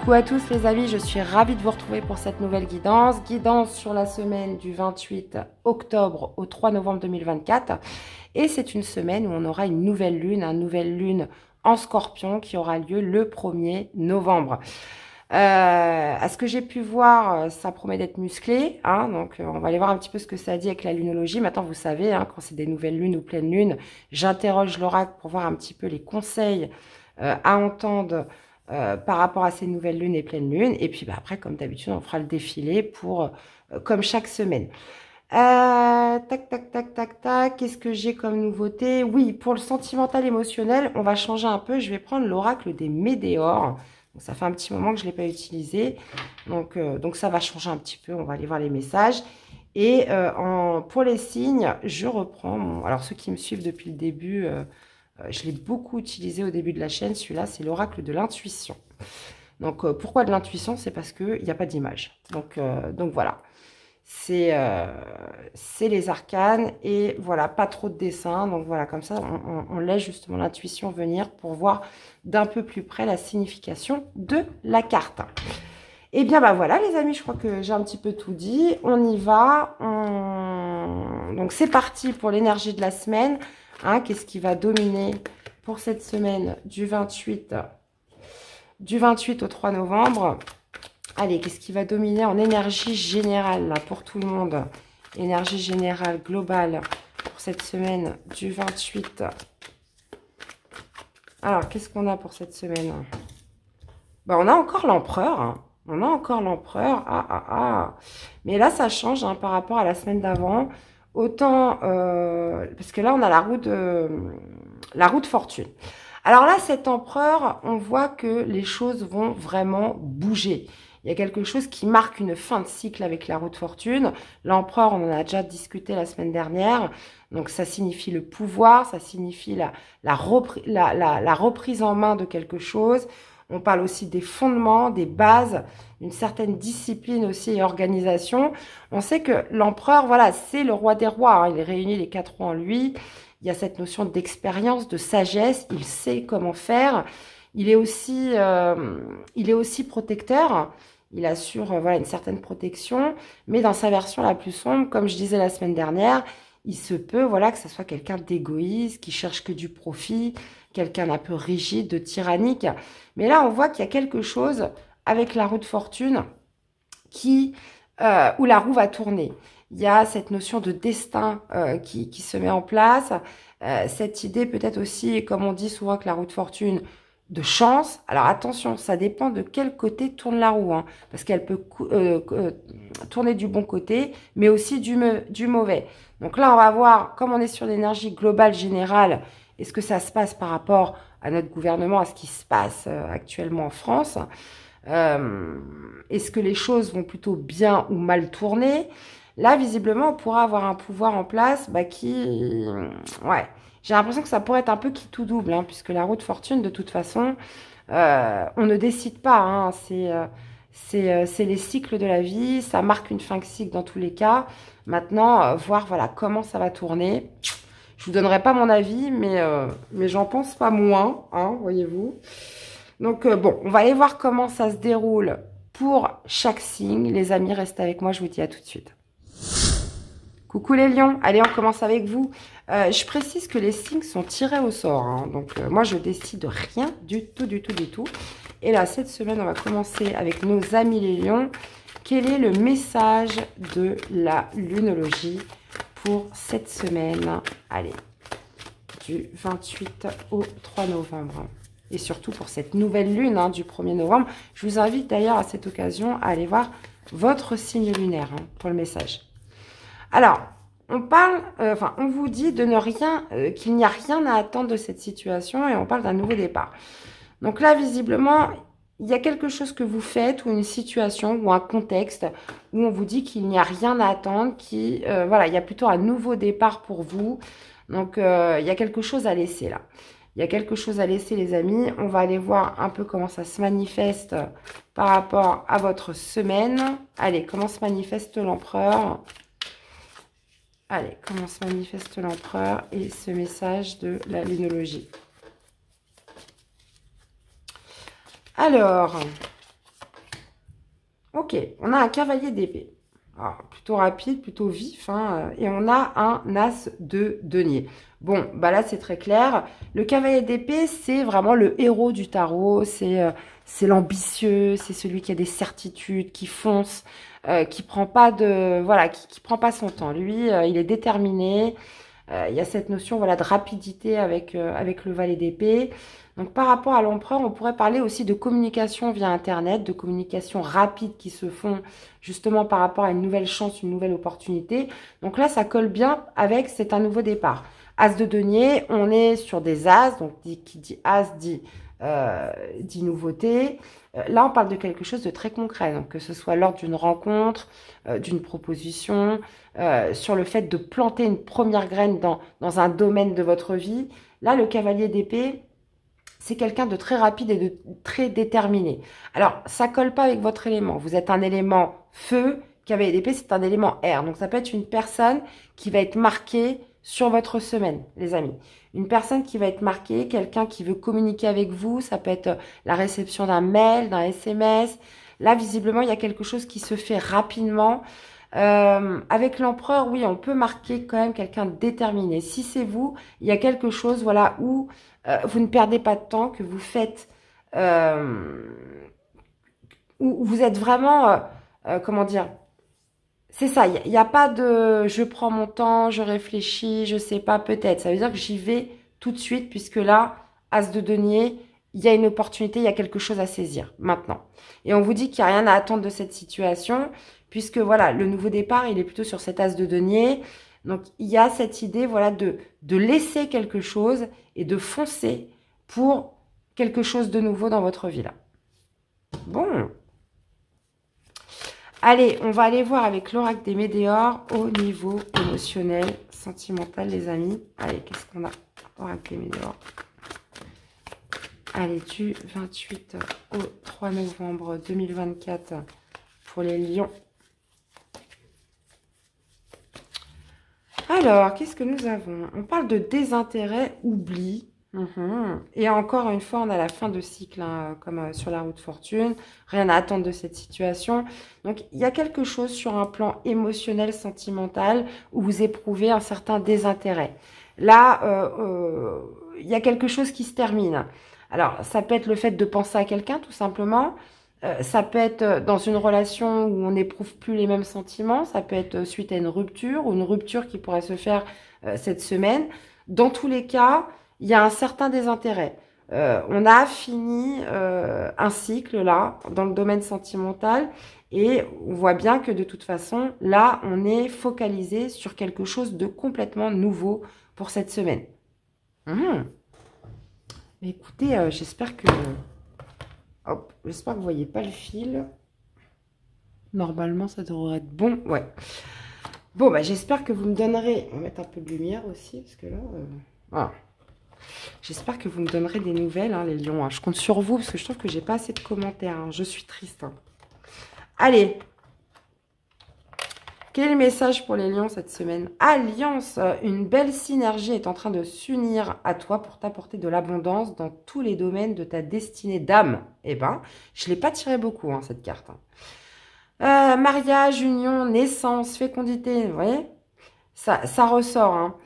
Coucou à tous les amis, je suis ravie de vous retrouver pour cette nouvelle guidance. Guidance sur la semaine du 28 octobre au 3 novembre 2024. Et c'est une semaine où on aura une nouvelle lune en Scorpion qui aura lieu le 1er novembre. À ce que j'ai pu voir, ça promet d'être musclé, hein, donc on va aller voir un petit peu ce que ça dit avec la lunologie. Maintenant, vous savez, hein, quand c'est des nouvelles lunes ou pleines lunes, j'interroge l'oracle pour voir un petit peu les conseils à entendre par rapport à ces nouvelles lunes et pleines lunes. Et puis après, comme d'habitude, on fera le défilé pour comme chaque semaine. Tac, tac, tac, tac, tac. Qu'est-ce que j'ai comme nouveauté? Oui, pour le sentimental émotionnel, on va changer un peu. Je vais prendre l'oracle des météores. Donc, ça fait un petit moment que je ne l'ai pas utilisé. Donc, ça va changer un petit peu. On va aller voir les messages. Et pour les signes, je reprends. Alors, ceux qui me suivent depuis le début, je l'ai beaucoup utilisé au début de la chaîne. Celui-là, c'est l'oracle de l'intuition. Donc, pourquoi de l'intuition? C'est parce qu'il n'y a pas d'image. Donc voilà. C'est les arcanes et voilà, pas trop de dessins. Donc voilà, comme ça, on laisse justement l'intuition venir pour voir d'un peu plus près la signification de la carte. Et bien, bah voilà, les amis, je crois que j'ai un petit peu tout dit. On y va. Donc, c'est parti pour l'énergie de la semaine. Hein, qu'est-ce qui va dominer pour cette semaine du 28 au 3 novembre? Allez, qu'est-ce qui va dominer en énergie générale là, pour tout le monde? Énergie générale globale pour cette semaine du 28. Alors, qu'est-ce qu'on a pour cette semaine? Ben, on a encore l'empereur. Hein. On a encore l'empereur. Mais là, ça change hein, par rapport à la semaine d'avant. Autant, parce que là, on a la roue de fortune. Alors là, cet empereur, on voit que les choses vont vraiment bouger. Il y a quelque chose qui marque une fin de cycle avec la roue de fortune. L'empereur, on en a déjà discuté la semaine dernière. Donc, ça signifie le pouvoir, ça signifie la reprise en main de quelque chose. On parle aussi des fondements, des bases, une certaine discipline aussi et organisation. On sait que l'empereur, voilà, c'est le roi des rois. Hein. Il réunit les 4 rois en lui. Il y a cette notion d'expérience, de sagesse. Il sait comment faire. Il est aussi protecteur. Il assure voilà, une certaine protection. Mais dans sa version la plus sombre, comme je disais la semaine dernière, il se peut voilà, que ce soit quelqu'un d'égoïste, qui cherche que du profit, quelqu'un d'un peu rigide, de tyrannique. Mais là, on voit qu'il y a quelque chose avec la roue de fortune où la roue va tourner. Il y a cette notion de destin qui se met en place. Cette idée peut-être aussi, comme on dit souvent que la roue de fortune, de chance. Alors attention, ça dépend de quel côté tourne la roue. Hein, parce qu'elle peut tourner du bon côté, mais aussi du mauvais. Donc là, on va voir, comme on est sur l'énergie globale générale, est-ce que ça se passe par rapport à notre gouvernement, à ce qui se passe actuellement en France? Est-ce que les choses vont plutôt bien ou mal tourner? Là, visiblement, on pourra avoir un pouvoir en place qui... Ouais, j'ai l'impression que ça pourrait être un peu qui tout double, hein, puisque la roue de fortune, de toute façon, on ne décide pas. Hein, c'est les cycles de la vie, ça marque une fin de cycle dans tous les cas. Maintenant, voir voilà, comment ça va tourner. Je vous donnerai pas mon avis, mais j'en pense pas moins, hein, voyez-vous. Donc, bon, on va aller voir comment ça se déroule pour chaque signe. Les amis, restez avec moi, je vous dis à tout de suite. Coucou les lions, allez, on commence avec vous. Je précise que les signes sont tirés au sort. Hein, donc, moi, je décide rien du tout. Et là, cette semaine, on va commencer avec nos amis les lions. Quel est le message de la lunologie pour cette semaine? Allez, du 28 au 3 novembre. Et surtout pour cette nouvelle lune hein, du 1er novembre. Je vous invite d'ailleurs à cette occasion à aller voir votre signe lunaire hein, pour le message. Alors, on vous dit de ne rien, qu'il n'y a rien à attendre de cette situation et on parle d'un nouveau départ. Donc là, visiblement, il y a quelque chose que vous faites ou une situation ou un contexte où on vous dit qu'il n'y a rien à attendre, voilà, il y a plutôt un nouveau départ pour vous. Donc, il y a quelque chose à laisser là. Il y a quelque chose à laisser, les amis. On va aller voir un peu comment ça se manifeste par rapport à votre semaine. Allez, comment se manifeste l'empereur? Allez, comment se manifeste l'empereur et ce message de la lunologie. Alors, Ok, on a un cavalier d'épée. Alors, plutôt rapide, plutôt vif, hein, et on a un as de denier. Bon, bah là, c'est très clair. Le cavalier d'épée, c'est vraiment le héros du tarot. C'est l'ambitieux, c'est celui qui a des certitudes, qui fonce, qui prend pas de, voilà, qui prend pas son temps. Lui, il est déterminé. Il y a cette notion, voilà, de rapidité avec le valet d'épée. Donc, par rapport à l'empereur, on pourrait parler aussi de communication via Internet, de communication rapide qui se font justement par rapport à une nouvelle chance, une nouvelle opportunité. Donc là, ça colle bien avec c'est un nouveau départ. As de denier, on est sur des as, donc qui dit as dit nouveauté. Là, on parle de quelque chose de très concret, donc que ce soit lors d'une rencontre, d'une proposition, sur le fait de planter une première graine dans un domaine de votre vie. Là, le cavalier d'épée, c'est quelqu'un de très rapide et de très déterminé. Alors, ça colle pas avec votre élément. Vous êtes un élément feu, cavalier d'épée, c'est un élément air. Donc, ça peut être une personne qui va être marquée sur votre semaine, les amis. Une personne qui va être marquée, quelqu'un qui veut communiquer avec vous, ça peut être la réception d'un mail, d'un SMS. Là, visiblement, il y a quelque chose qui se fait rapidement. Avec l'empereur, oui, on peut marquer quand même quelqu'un de déterminé. Si c'est vous, il y a quelque chose, voilà, où vous ne perdez pas de temps, que vous faites, où vous êtes vraiment, comment dire, c'est ça, il n'y a pas de je prends mon temps, je réfléchis, je sais pas, peut-être. Ça veut dire que j'y vais tout de suite, puisque là, as de denier, il y a une opportunité, il y a quelque chose à saisir maintenant. Et on vous dit qu'il n'y a rien à attendre de cette situation, puisque voilà, le nouveau départ, il est plutôt sur cet as de denier. Donc, il y a cette idée, voilà, de laisser quelque chose et de foncer pour quelque chose de nouveau dans votre vie là. Bon. Allez, on va aller voir avec l'oracle des Médéors au niveau émotionnel, sentimental, les amis. Allez, qu'est-ce qu'on a? Oracle des Médéors. Allez, du 28 au 3 novembre 2024 pour les lions. Alors, qu'est-ce que nous avons? On parle de désintérêt, oubli. Et encore une fois, on a la fin de cycle, hein, comme sur la route fortune. Rien à attendre de cette situation. Donc, il y a quelque chose sur un plan émotionnel, sentimental, où vous éprouvez un certain désintérêt. Là, il y a quelque chose qui se termine. Alors, ça peut être le fait de penser à quelqu'un, tout simplement. Ça peut être dans une relation où on n'éprouve plus les mêmes sentiments. Ça peut être suite à une rupture ou une rupture qui pourrait se faire cette semaine. Dans tous les cas, il y a un certain désintérêt. On a fini un cycle là, dans le domaine sentimental, et on voit bien que de toute façon, là, on est focalisé sur quelque chose de complètement nouveau pour cette semaine. Mais écoutez, j'espère que... Hop, j'espère que vous voyez pas le fil. Normalement, ça devrait être bon. Ouais. Bon, bah, j'espère que vous me donnerez... On va mettre un peu de lumière aussi, parce que là... Voilà. J'espère que vous me donnerez des nouvelles, hein, les lions. Hein. Je compte sur vous, parce que je trouve que j'ai pas assez de commentaires. Hein. Je suis triste. Hein. Allez. Quel est le message pour les lions cette semaine? Alliance, une belle synergie est en train de s'unir à toi pour t'apporter de l'abondance dans tous les domaines de ta destinée d'âme. Eh ben, je ne l'ai pas tiré beaucoup, hein, cette carte. Hein. Mariage, union, naissance, fécondité, vous voyez, ça ressort. Hein.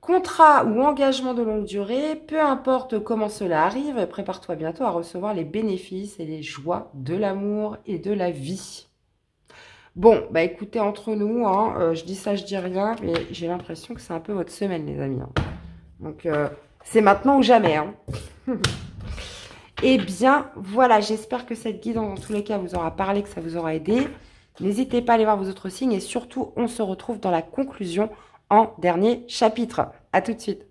Contrat ou engagement de longue durée, peu importe comment cela arrive, prépare-toi bientôt à recevoir les bénéfices et les joies de l'amour et de la vie. Bon, bah écoutez, entre nous, hein, je dis ça, je dis rien, mais j'ai l'impression que c'est un peu votre semaine, les amis. Hein. Donc, c'est maintenant ou jamais. Hein. Eh bien, voilà, j'espère que cette guidance, dans tous les cas, vous aura parlé, que ça vous aura aidé. N'hésitez pas à aller voir vos autres signes et surtout, on se retrouve dans la conclusion en dernier chapitre. À tout de suite.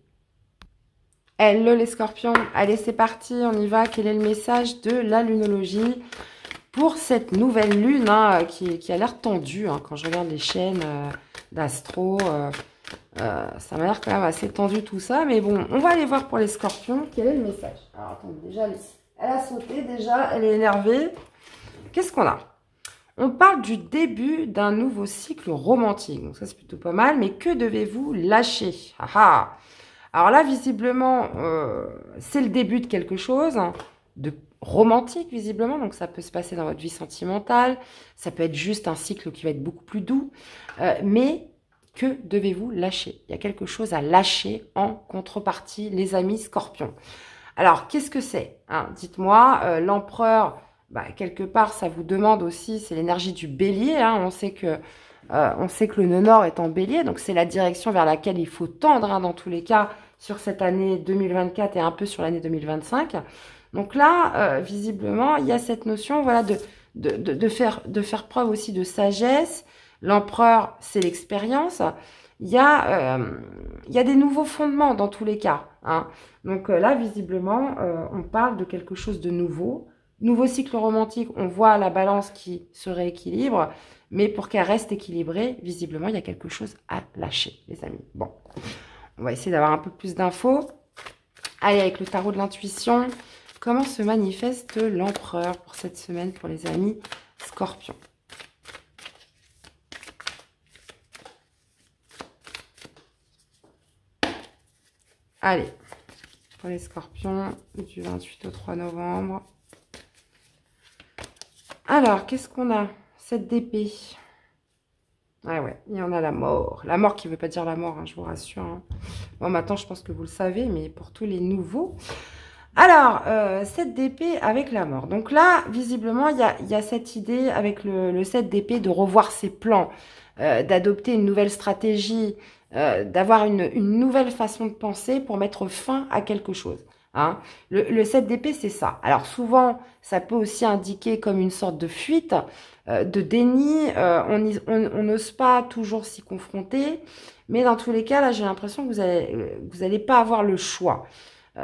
Hello les scorpions, allez c'est parti, on y va. Quel est le message de la lunologie pour cette nouvelle lune hein, qui a l'air tendue hein, quand je regarde les chaînes d'astro ça m'a l'air quand même assez tendu tout ça, mais bon, on va aller voir pour les scorpions quel est le message. Alors attendez, déjà elle a sauté, déjà elle est énervée. Qu'est-ce qu'on a? On parle du début d'un nouveau cycle romantique, donc ça c'est plutôt pas mal, mais que devez-vous lâcher? Alors là visiblement c'est le début de quelque chose, hein, romantique, visiblement. Donc, ça peut se passer dans votre vie sentimentale. Ça peut être juste un cycle qui va être beaucoup plus doux. Mais que devez-vous lâcher? Il y a quelque chose à lâcher en contrepartie, les amis scorpions. Alors, qu'est-ce que c'est, hein? Dites-moi, l'empereur, quelque part, ça vous demande aussi, c'est l'énergie du bélier. Hein. On sait que le nœud nord est en bélier, donc c'est la direction vers laquelle il faut tendre, hein, dans tous les cas, sur cette année 2024 et un peu sur l'année 2025. Donc là, visiblement, il y a cette notion, voilà, de faire preuve aussi de sagesse. L'empereur, c'est l'expérience. Il y a des nouveaux fondements dans tous les cas, hein. Donc là, visiblement, on parle de quelque chose de nouveau. Nouveau cycle romantique, on voit la balance qui se rééquilibre, mais pour qu'elle reste équilibrée, visiblement, il y a quelque chose à lâcher, les amis. Bon, on va essayer d'avoir un peu plus d'infos. Allez, avec le tarot de l'intuition, comment se manifeste l'empereur pour cette semaine pour les amis scorpions? Allez, pour les scorpions, du 28 au 3 novembre. Alors, qu'est-ce qu'on a? 7 d'épée. Ah ouais, il y en a la mort. La mort qui ne veut pas dire la mort, hein, je vous rassure. Hein. Bon, maintenant, je pense que vous le savez, mais pour tous les nouveaux. Alors, 7 d'épée avec la mort. Donc là, visiblement, il y a cette idée avec le 7 d'épée de revoir ses plans, d'adopter une nouvelle stratégie, d'avoir une nouvelle façon de penser pour mettre fin à quelque chose. Hein. Le 7 d'épée, c'est ça. Alors souvent, ça peut aussi indiquer comme une sorte de fuite, de déni. On n'ose pas toujours s'y confronter. Mais dans tous les cas, là, j'ai l'impression que vous allez pas avoir le choix.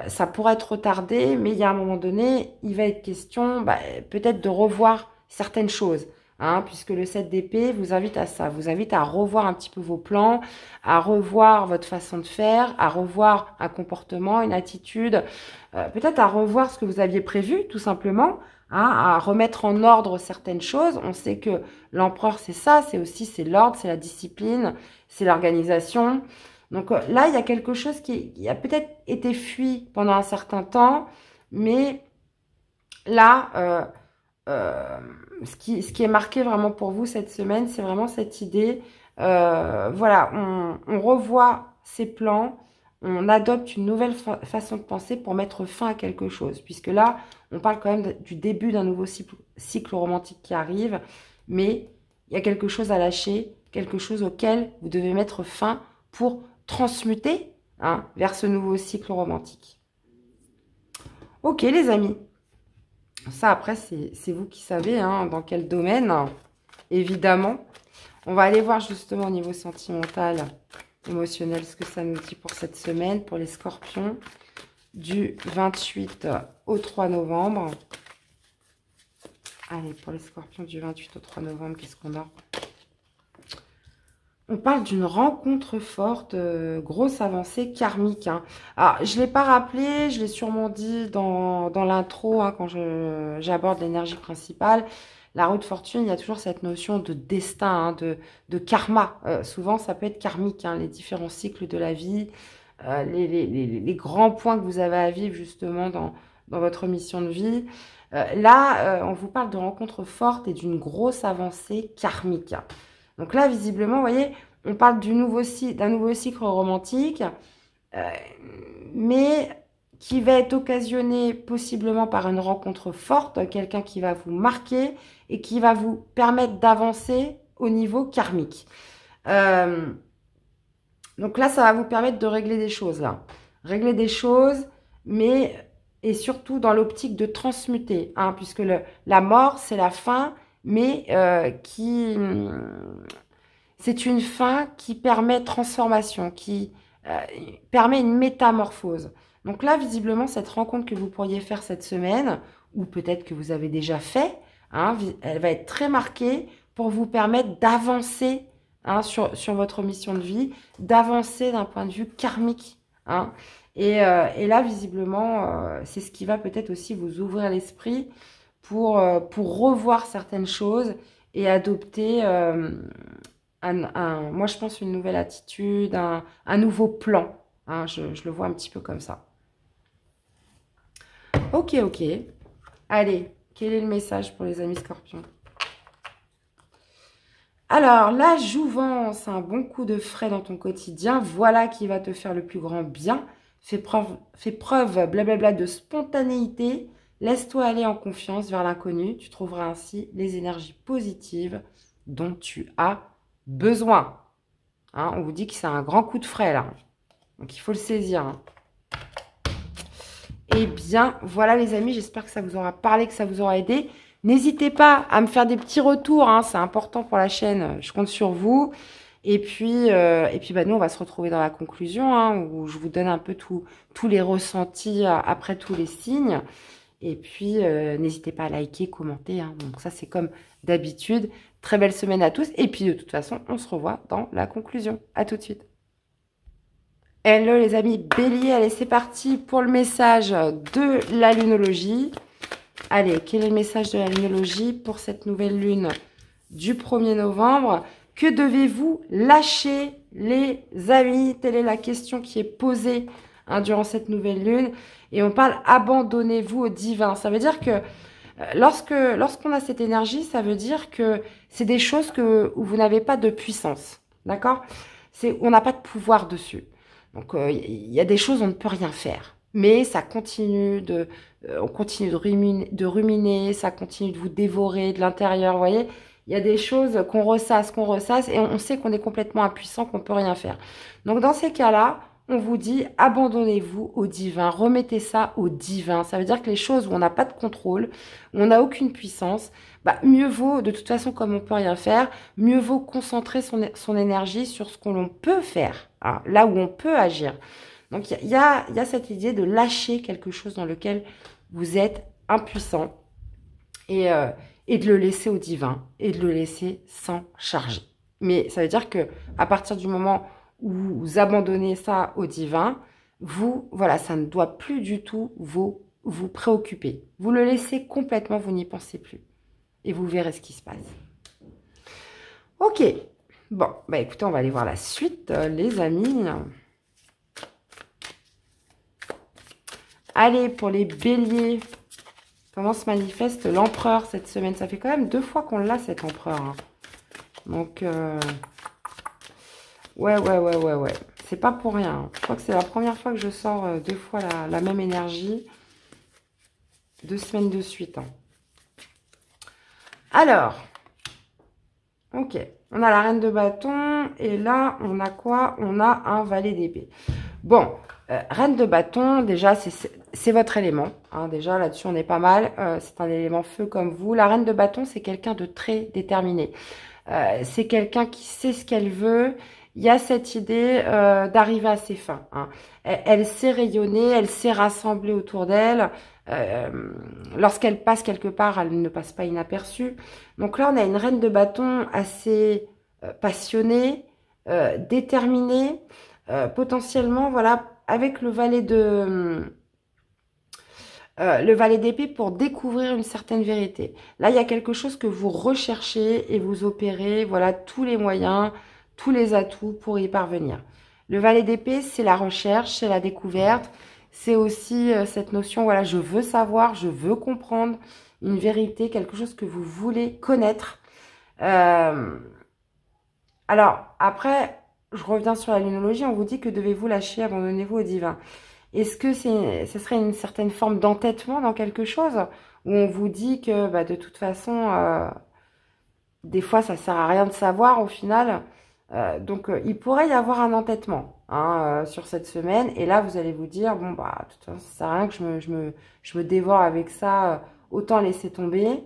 Ça pourrait être retardé, mais il y a un moment donné, il va être question peut-être de revoir certaines choses. Hein, puisque le 7 d'épée vous invite à ça, vous invite à revoir un petit peu vos plans, à revoir votre façon de faire, à revoir un comportement, une attitude, peut-être à revoir ce que vous aviez prévu, tout simplement, hein, à remettre en ordre certaines choses. On sait que l'empereur, c'est ça, c'est l'ordre, c'est la discipline, c'est l'organisation. Donc là, il y a quelque chose qui a peut-être été fui pendant un certain temps, mais là, ce qui est marqué vraiment pour vous cette semaine, c'est vraiment cette idée, voilà, on revoit ses plans, on adopte une nouvelle façon de penser pour mettre fin à quelque chose. Puisque là, on parle quand même du début d'un nouveau cycle romantique qui arrive, mais il y a quelque chose à lâcher, quelque chose auquel vous devez mettre fin pour transmuter, hein, vers ce nouveau cycle romantique. Ok les amis. Ça, après, c'est vous qui savez, hein, dans quel domaine, évidemment. On va aller voir justement au niveau sentimental, émotionnel, ce que ça nous dit pour cette semaine, pour les scorpions, du 28 au 3 novembre. Allez, pour les scorpions du 28 au 3 novembre, qu'est-ce qu'on a? On parle d'une rencontre forte, grosse avancée karmique. Hein. Alors, je ne l'ai pas rappelé, je l'ai sûrement dit dans l'intro, hein, quand j'aborde l'énergie principale. La roue de fortune, il y a toujours cette notion de destin, hein, de karma. Souvent, ça peut être karmique, hein, les différents cycles de la vie, les grands points que vous avez à vivre justement dans votre mission de vie. Là, on vous parle de rencontres fortes et d'une grosse avancée karmique. Donc là, visiblement, vous voyez, on parle d'un nouveau cycle romantique, mais qui va être occasionné possiblement par une rencontre forte, quelqu'un qui va vous marquer et qui va vous permettre d'avancer au niveau karmique. Donc là, ça va vous permettre de régler des choses, là. Régler des choses, mais et surtout dans l'optique de transmuter, hein, puisque la mort, c'est la fin, mais c'est une fin qui permet transformation, qui permet une métamorphose. Donc là, visiblement, cette rencontre que vous pourriez faire cette semaine, ou peut-être que vous avez déjà fait, hein, elle va être très marquée pour vous permettre d'avancer, hein, sur votre mission de vie, d'avancer d'un point de vue karmique. Hein. Et là, visiblement, c'est ce qui va peut-être aussi vous ouvrir l'esprit pour revoir certaines choses et adopter, moi je pense, une nouvelle attitude, un nouveau plan. Hein, je le vois un petit peu comme ça. Ok. Allez, quel est le message pour les amis scorpions? Alors, la jouvence, un bon coup de frais dans ton quotidien, voilà qui va te faire le plus grand bien. Fais preuve, blablabla, de spontanéité. Laisse-toi aller en confiance vers l'inconnu. Tu trouveras ainsi les énergies positives dont tu as besoin. Hein, on vous dit que c'est un grand coup de frais, là. Donc, il faut le saisir. Hein. Eh bien, voilà les amis, j'espère que ça vous aura parlé, que ça vous aura aidé. N'hésitez pas à me faire des petits retours, hein, c'est important pour la chaîne, je compte sur vous. Et puis bah, nous, on va se retrouver dans la conclusion, hein, où je vous donne un peu tous les ressentis après tous les signes. Et puis, n'hésitez pas à liker, commenter. Hein. Donc ça, c'est comme d'habitude. Très belle semaine à tous. Et puis, de toute façon, on se revoit dans la conclusion. À tout de suite. Hello les amis Bélier, allez c'est parti pour le message de la lunologie. Allez, quel est le message de la lunologie pour cette nouvelle lune du 1er novembre? Que devez-vous lâcher les amis? Telle est la question qui est posée hein, durant cette nouvelle lune. Et on parle abandonnez-vous au divin. Ça veut dire que lorsqu'on a cette énergie, ça veut dire que c'est des choses où vous n'avez pas de puissance. D'accord? On n'a pas de pouvoir dessus. Donc, il y a des choses où on ne peut rien faire. Mais ça continue on continue de ruminer, ça continue de vous dévorer de l'intérieur, vous voyez. Il y a des choses qu'on ressasse, et on sait qu'on est complètement impuissant, qu'on ne peut rien faire. Donc, dans ces cas-là, on vous dit, abandonnez-vous au divin, remettez ça au divin. Ça veut dire que les choses où on n'a pas de contrôle, où on n'a aucune puissance, bah, mieux vaut, de toute façon, comme on ne peut rien faire, mieux vaut concentrer son énergie sur ce que l'on peut faire, hein, là où on peut agir. Donc, il y a cette idée de lâcher quelque chose dans lequel vous êtes impuissant et de le laisser au divin et de le laisser s'en charger. Mais ça veut dire que à partir du moment où vous abandonnez ça au divin, voilà, ça ne doit plus du tout vous préoccuper. Vous le laissez complètement, vous n'y pensez plus. Et vous verrez ce qui se passe. Ok. Bon, bah écoutez, on va aller voir la suite, les amis. Allez, pour les béliers, comment se manifeste l'empereur cette semaine? Ça fait quand même 2 fois qu'on l'a, cet empereur. Hein. Donc, ouais. C'est pas pour rien. Hein. Je crois que c'est la première fois que je sors 2 fois la même énergie. 2 semaines de suite. Hein. Alors, ok. On a la reine de bâton. Et là, on a quoi? On a un valet d'épée. Bon, reine de bâton, déjà, c'est votre élément. Hein, déjà, là-dessus, on est pas mal. C'est un élément feu comme vous. La reine de bâton, c'est quelqu'un de très déterminé. C'est quelqu'un qui sait ce qu'elle veut. Il y a cette idée d'arriver à ses fins. Hein. Elle sait rayonner, elle sait rassembler autour d'elle. Lorsqu'elle passe quelque part, elle ne passe pas inaperçue. Donc là, on a une reine de bâton assez passionnée, déterminée. Potentiellement, voilà, avec le valet d'épée pour découvrir une certaine vérité. Là, il y a quelque chose que vous recherchez et vous opérez, voilà, tous les moyens, tous les atouts pour y parvenir. Le valet d'épée, c'est la recherche, c'est la découverte, c'est aussi cette notion, voilà, je veux savoir, je veux comprendre une vérité, quelque chose que vous voulez connaître. Alors, après, je reviens sur la lunologie, on vous dit que devez-vous lâcher, abandonnez-vous au divin. Est-ce que ce serait une certaine forme d'entêtement dans quelque chose où on vous dit que bah, de toute façon, des fois ça sert à rien de savoir au final. Donc il pourrait y avoir un entêtement hein, sur cette semaine. Et là vous allez vous dire, bon bah de toute façon ça sert à rien que je me dévore avec ça, autant laisser tomber.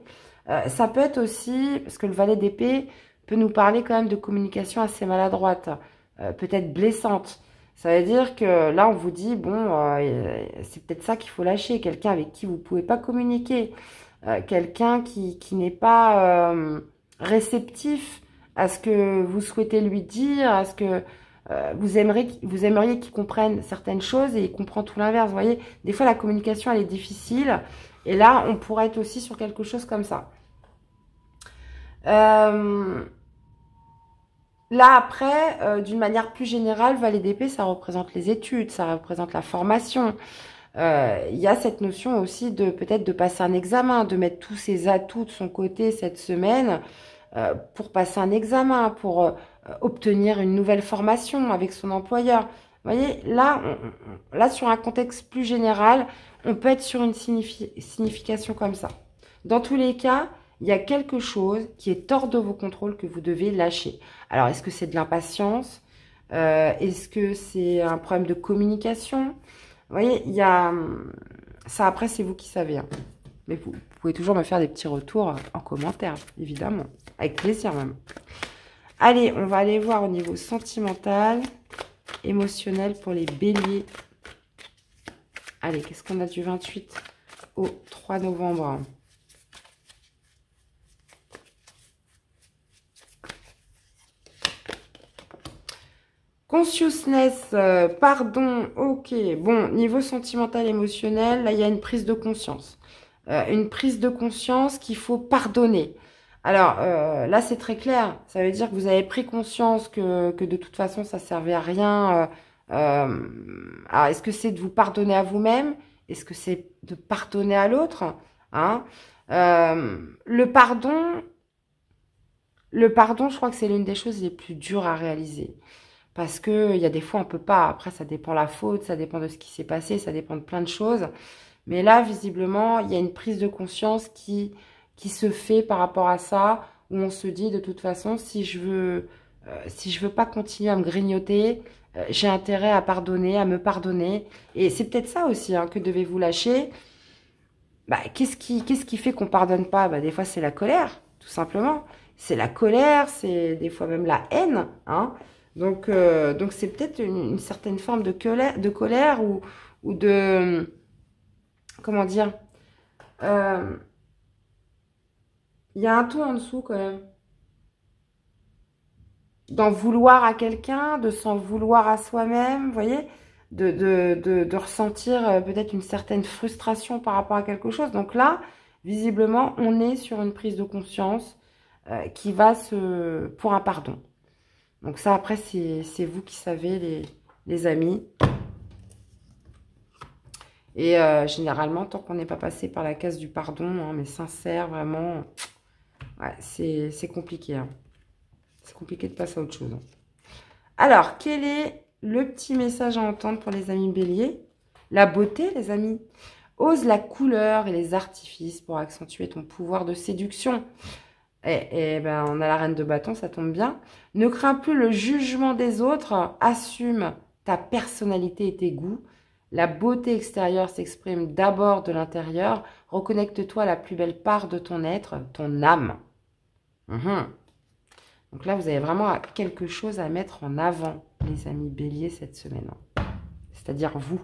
Ça peut être aussi, parce que le valet d'épée peut nous parler quand même de communication assez maladroite, peut-être blessante. Ça veut dire que là, on vous dit, bon, c'est peut-être ça qu'il faut lâcher. Quelqu'un avec qui vous ne pouvez pas communiquer. Quelqu'un qui n'est pas réceptif à ce que vous souhaitez lui dire, à ce que vous aimeriez qu'il comprenne certaines choses et il comprend tout l'inverse. Vous voyez, des fois, la communication, elle est difficile. Et là, on pourrait être aussi sur quelque chose comme ça. Là, après, d'une manière plus générale, valet d'épée, ça représente les études, ça représente la formation. Il y a cette notion aussi de peut-être de passer un examen, de mettre tous ses atouts de son côté cette semaine pour passer un examen, pour obtenir une nouvelle formation avec son employeur. Vous voyez, là, là, sur un contexte plus général, on peut être sur une signification comme ça. Dans tous les cas, il y a quelque chose qui est hors de vos contrôles que vous devez lâcher. Alors, est-ce que c'est de l'impatience? Est-ce que c'est un problème de communication? Vous voyez, il y a... Ça, après, c'est vous qui savez. Hein. Mais vous pouvez toujours me faire des petits retours en commentaire, évidemment. Avec plaisir, même. Allez, on va aller voir au niveau sentimental, émotionnel pour les béliers. Allez, qu'est-ce qu'on a du 28 au 3 novembre? Consciousness, pardon, ok. Bon, niveau sentimental, émotionnel, là, il y a une prise de conscience. Une prise de conscience qu'il faut pardonner. Alors, là, c'est très clair. Ça veut dire que vous avez pris conscience que de toute façon, ça servait à rien. Alors, est-ce que c'est de vous pardonner à vous-même? Est-ce que c'est de pardonner à l'autre? Hein? Le pardon, je crois que c'est l'une des choses les plus dures à réaliser. Parce que il y a des fois, on peut pas. Après, ça dépend de la faute, ça dépend de ce qui s'est passé, ça dépend de plein de choses. Mais là, visiblement, il y a une prise de conscience qui se fait par rapport à ça, où on se dit, de toute façon, si je veux pas continuer à me grignoter, j'ai intérêt à pardonner, à me pardonner. Et c'est peut-être ça aussi, hein, que devez-vous lâcher. Bah, qu'est-ce qui fait qu'on pardonne pas? Bah, des fois, c'est la colère, tout simplement. C'est la colère, c'est des fois même la haine, hein. Donc c'est peut-être une certaine forme de colère ou de, comment dire, euh, il y a un ton en dessous quand même. D'en vouloir à quelqu'un, de s'en vouloir à soi-même, vous voyez, de ressentir peut-être une certaine frustration par rapport à quelque chose. Donc là, visiblement, on est sur une prise de conscience qui va pour un pardon. Donc ça, après, c'est vous qui savez, les amis. Et généralement, tant qu'on n'est pas passé par la case du pardon, hein, mais sincère, vraiment, ouais, c'est compliqué. Hein. C'est compliqué de passer à autre chose. Hein. Alors, quel est le petit message à entendre pour les amis béliers? La beauté, les amis. Ose la couleur et les artifices pour accentuer ton pouvoir de séduction. Et ben, on a la reine de bâton, ça tombe bien. Ne crains plus le jugement des autres. Assume ta personnalité et tes goûts. La beauté extérieure s'exprime d'abord de l'intérieur. Reconnecte-toi à la plus belle part de ton être, ton âme. Donc là, vous avez vraiment quelque chose à mettre en avant, les amis béliers, cette semaine. C'est-à-dire vous.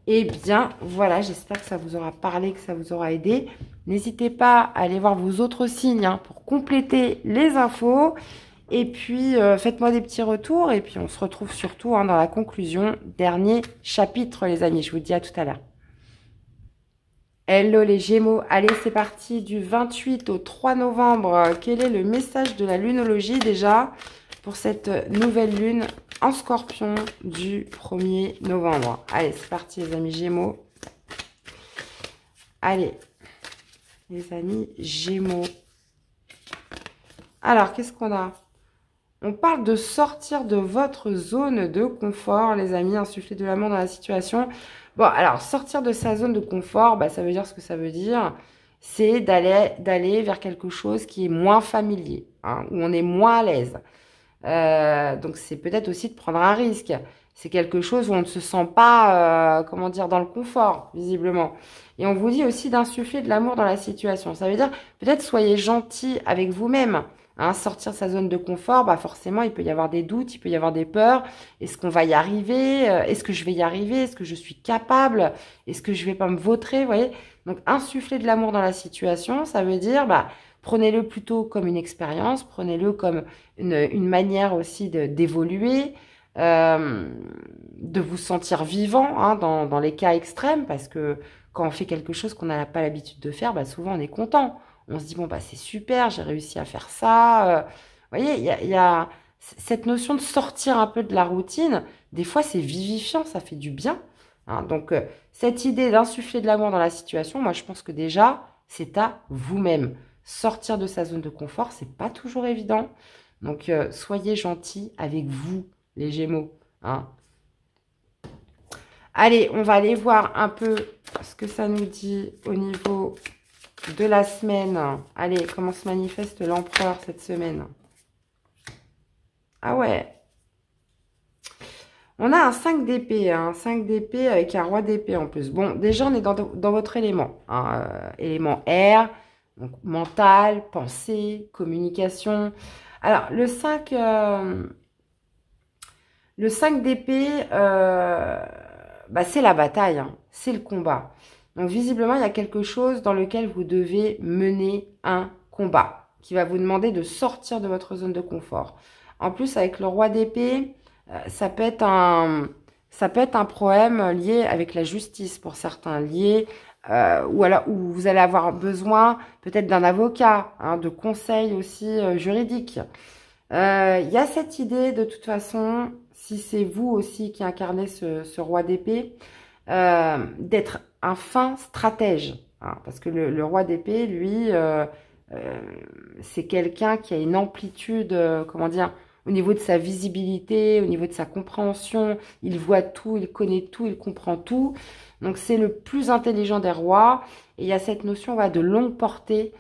Eh bien, voilà, j'espère que ça vous aura parlé, que ça vous aura aidé. N'hésitez pas à aller voir vos autres signes hein, pour compléter les infos. Et puis, faites-moi des petits retours. Et puis, on se retrouve surtout hein, dans la conclusion. Dernier chapitre, les amis. Je vous dis à tout à l'heure. Hello les Gémeaux. Allez, c'est parti du 28 au 3 novembre. Quel est le message de la lunologie déjà pour cette nouvelle lune en Scorpion du 1er novembre? Allez, c'est parti les amis Gémeaux. Allez, les amis Gémeaux. Alors, qu'est-ce qu'on a? On parle de sortir de votre zone de confort, les amis, insuffler de l'amour dans la situation. Bon, alors, sortir de sa zone de confort, bah, ça veut dire ce que ça veut dire. C'est d'aller vers quelque chose qui est moins familier, hein, où on est moins à l'aise. Donc, c'est peut-être aussi de prendre un risque. C'est quelque chose où on ne se sent pas, comment dire, dans le confort, visiblement. Et on vous dit aussi d'insuffler de l'amour dans la situation. Ça veut dire, peut-être soyez gentil avec vous-même. Hein, sortir de sa zone de confort, bah forcément, il peut y avoir des doutes, il peut y avoir des peurs. Est-ce qu'on va y arriver? Est-ce que je vais y arriver? Est-ce que je suis capable? Est-ce que je vais pas me vautrer? Vous voyez? Donc, insuffler de l'amour dans la situation, ça veut dire, bah, prenez-le plutôt comme une expérience, prenez-le comme une manière aussi d'évoluer, de vous sentir vivant hein, dans les cas extrêmes, parce que quand on fait quelque chose qu'on n'a pas l'habitude de faire, bah, souvent on est content. On se dit, bon, bah, c'est super, j'ai réussi à faire ça. Vous voyez, il y a cette notion de sortir un peu de la routine. Des fois, c'est vivifiant, ça fait du bien. hein. Donc, cette idée d'insuffler de l'amour dans la situation, moi, je pense que déjà, c'est à vous-même. Sortir de sa zone de confort, c'est pas toujours évident. Donc, soyez gentils avec vous, les Gémeaux, hein. Allez, on va aller voir un peu ce que ça nous dit au niveau de la semaine. Allez, comment se manifeste l'empereur cette semaine? Ah ouais. On a un 5 d'épée, un 5 d'épée avec un roi d'épée en plus. Bon, déjà, on est dans votre élément, hein, élément air, donc mental, pensée, communication. Alors, le 5 d'épée, bah, c'est la bataille, hein, c'est le combat. Donc, visiblement, il y a quelque chose dans lequel vous devez mener un combat qui va vous demander de sortir de votre zone de confort. En plus, avec le roi d'épée, ça peut être un problème lié avec la justice pour certains, lié ou alors où vous allez avoir besoin peut-être d'un avocat, hein, de conseils aussi juridiques. Il y a cette idée de toute façon, si c'est vous aussi qui incarnez ce roi d'épée, d'être un fin stratège, hein, parce que le roi d'épée, lui, c'est quelqu'un qui a une amplitude, comment dire, au niveau de sa visibilité, au niveau de sa compréhension, il voit tout, il connaît tout, il comprend tout. Donc c'est le plus intelligent des rois. Et il y a cette notion de longue portée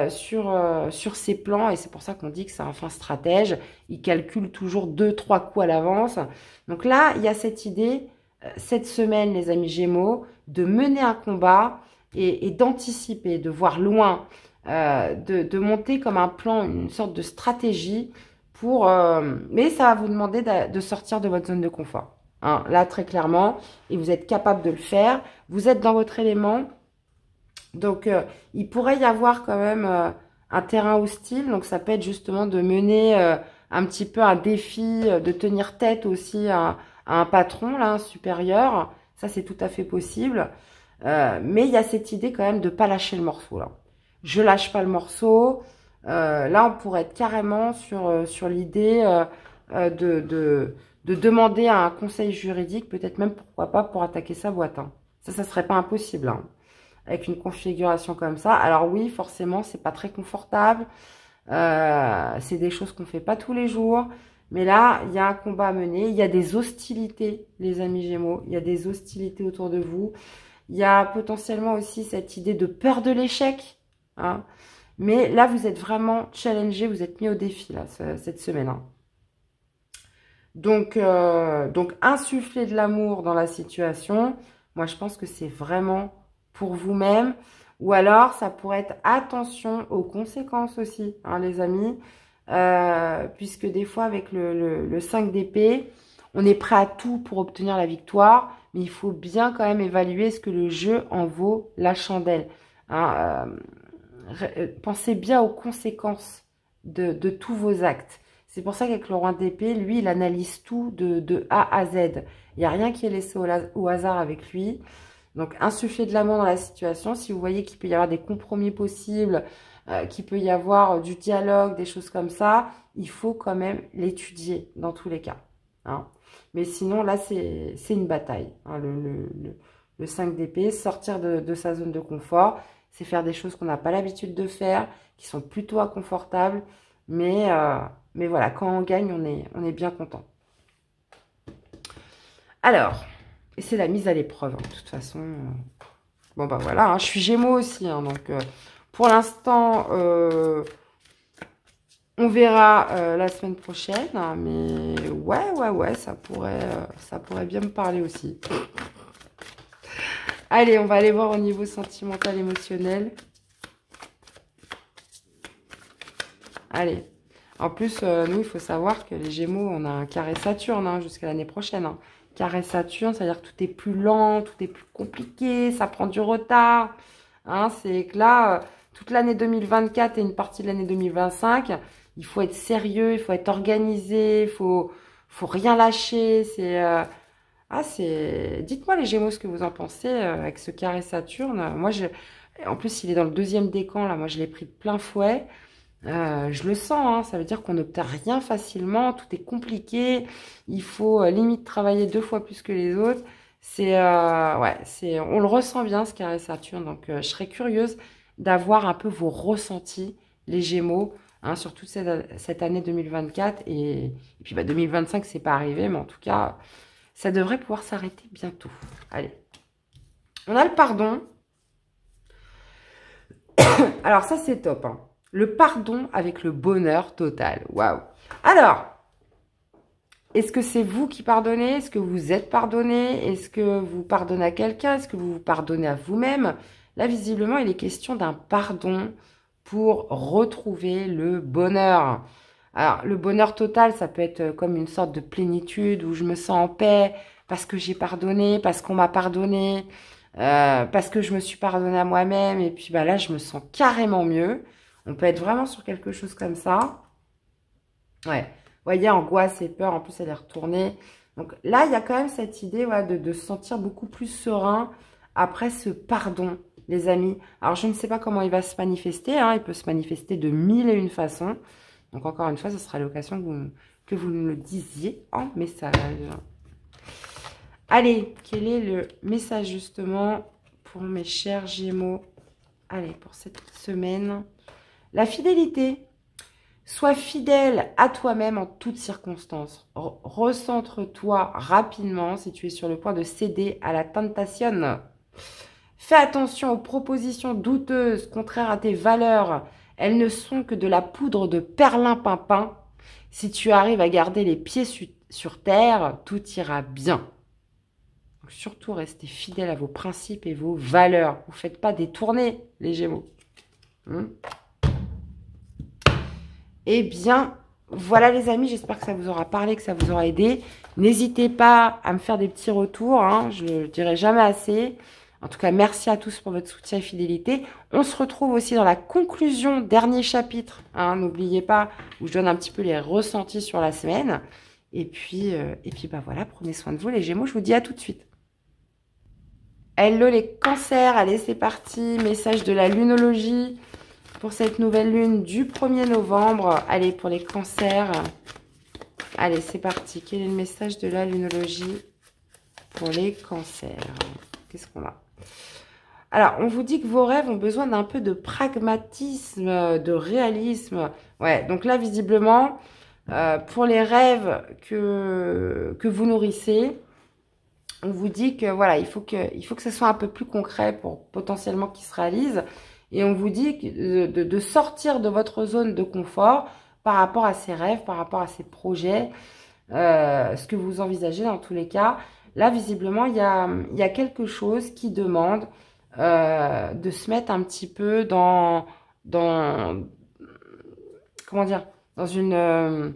sur ses plans. Et c'est pour ça qu'on dit que c'est un fin stratège. Il calcule toujours 2-3 coups à l'avance. Donc là, il y a cette idée, cette semaine, les amis Gémeaux, de mener un combat et d'anticiper, de voir loin, de monter comme un plan, une sorte de stratégie mais ça va vous demander de sortir de votre zone de confort. Hein, là, très clairement, et vous êtes capable de le faire. Vous êtes dans votre élément. Donc, il pourrait y avoir quand même un terrain hostile. Donc, ça peut être justement de mener un petit peu un défi, de tenir tête aussi à un patron, là, un supérieur. Ça, c'est tout à fait possible. Mais il y a cette idée quand même de ne pas lâcher le morceau, là. Je lâche pas le morceau. Là, on pourrait être carrément sur l'idée de demander un conseil juridique, peut-être même, pourquoi pas, pour attaquer sa boîte. Hein. Ça serait pas impossible, hein, avec une configuration comme ça. Alors oui, forcément, c'est pas très confortable. C'est des choses qu'on fait pas tous les jours. Mais là, il y a un combat à mener. Il y a des hostilités, les amis Gémeaux. Il y a des hostilités autour de vous. Il y a potentiellement aussi cette idée de peur de l'échec, hein. Mais là, vous êtes vraiment challengé, vous êtes mis au défi là, cette semaine. Hein. Donc, insuffler de l'amour dans la situation, moi, je pense que c'est vraiment pour vous-même. Ou alors, ça pourrait être attention aux conséquences aussi, hein, les amis. Puisque des fois, avec le 5 d'épée, on est prêt à tout pour obtenir la victoire. Mais il faut bien quand même évaluer ce que le jeu en vaut la chandelle. Hein, pensez bien aux conséquences de tous vos actes. C'est pour ça qu'avec le roi d'épée, lui, il analyse tout de A à Z. Il n'y a rien qui est laissé au hasard avec lui. Donc, insuffler de l'amour dans la situation. Si vous voyez qu'il peut y avoir des compromis possibles, qu'il peut y avoir du dialogue, des choses comme ça, il faut quand même l'étudier dans tous les cas. Hein. Mais sinon, là, c'est une bataille. Hein, le 5 d'épée, sortir de sa zone de confort, c'est faire des choses qu'on n'a pas l'habitude de faire, qui sont plutôt inconfortables. Mais voilà, quand on gagne, on est bien content. Alors, et c'est la mise à l'épreuve, hein, de toute façon. Bon, bah voilà, hein, je suis Gémeaux aussi. Hein, donc, pour l'instant, on verra la semaine prochaine. Hein, mais ouais, ça pourrait bien me parler aussi. Allez, on va aller voir au niveau sentimental, émotionnel. Allez. En plus, nous, il faut savoir que les Gémeaux, on a un carré Saturne hein, jusqu'à l'année prochaine. Hein. Carré Saturne, c'est-à-dire que tout est plus lent, tout est plus compliqué, ça prend du retard. Hein, c'est que là, toute l'année 2024 et une partie de l'année 2025, il faut être sérieux, il faut être organisé, faut rien lâcher. Dites-moi les Gémeaux ce que vous en pensez avec ce carré Saturne. Moi, en plus, il est dans le deuxième décan, là. Moi, je l'ai pris de plein fouet. Je le sens, hein, ça veut dire qu'on n'obtient rien facilement, tout est compliqué, il faut limite travailler 2 fois plus que les autres. Ouais, on le ressent bien ce carré Saturne. Donc, je serais curieuse d'avoir un peu vos ressentis, les Gémeaux, hein, sur toute cette année 2024. Et puis, 2025, c'est pas arrivé, mais en tout cas, ça devrait pouvoir s'arrêter bientôt. Allez. On a le pardon. Alors, ça, c'est top, hein. Le pardon avec le bonheur total. Waouh. Alors, est-ce que c'est vous qui pardonnez? Est-ce que vous êtes pardonné? Est-ce que vous pardonnez à quelqu'un? Est-ce que vous vous pardonnez à vous-même? Là, visiblement, il est question d'un pardon pour retrouver le bonheur. Alors, le bonheur total, ça peut être comme une sorte de plénitude où je me sens en paix parce que j'ai pardonné, parce qu'on m'a pardonné, parce que je me suis pardonné à moi-même. Et puis, là, je me sens carrément mieux. On peut être vraiment sur quelque chose comme ça. Ouais. Vous voyez, angoisse et peur, en plus, elle est retournée. Donc là, il y a quand même cette idée de se sentir beaucoup plus serein après ce pardon, les amis. Alors, je ne sais pas comment il va se manifester, hein. Il peut se manifester de 1001 façons. Donc, encore une fois, ce sera l'occasion que vous me le disiez en message. Allez, quel est le message, justement, pour mes chers Gémeaux? Allez, pour cette semaine. La fidélité. Sois fidèle à toi-même en toutes circonstances. Recentre-toi rapidement si tu es sur le point de céder à la tentation. Fais attention aux propositions douteuses, contraires à tes valeurs. Elles ne sont que de la poudre de perlimpinpin. Si tu arrives à garder les pieds sur terre, tout ira bien. Donc, surtout, restez fidèle à vos principes et vos valeurs. Vous ne faites pas détourner les Gémeaux. Eh bien, voilà les amis, j'espère que ça vous aura parlé, que ça vous aura aidé. N'hésitez pas à me faire des petits retours, hein, je ne dirai jamais assez. En tout cas, merci à tous pour votre soutien et fidélité. On se retrouve aussi dans la conclusion, dernier chapitre, hein, n'oubliez pas, où je donne un petit peu les ressentis sur la semaine. Et puis voilà, prenez soin de vous les Gémeaux, je vous dis à tout de suite. Hello les cancers, allez c'est parti, message de la lunologie. Pour cette nouvelle lune du 1er novembre. Allez, pour les cancers. Allez, c'est parti. Quel est le message de la lunologie pour les cancers? Qu'est-ce qu'on a? Alors, on vous dit que vos rêves ont besoin d'un peu de pragmatisme, de réalisme. Ouais, donc là, visiblement, pour les rêves que vous nourrissez, on vous dit que voilà, il faut que ça soit un peu plus concret pour potentiellement qu'ils se réalisent. Et on vous dit de sortir de votre zone de confort par rapport à ces rêves, par rapport à ces projets, ce que vous envisagez dans tous les cas. Là, visiblement, il y a quelque chose qui demande de se mettre un petit peu comment dire, dans une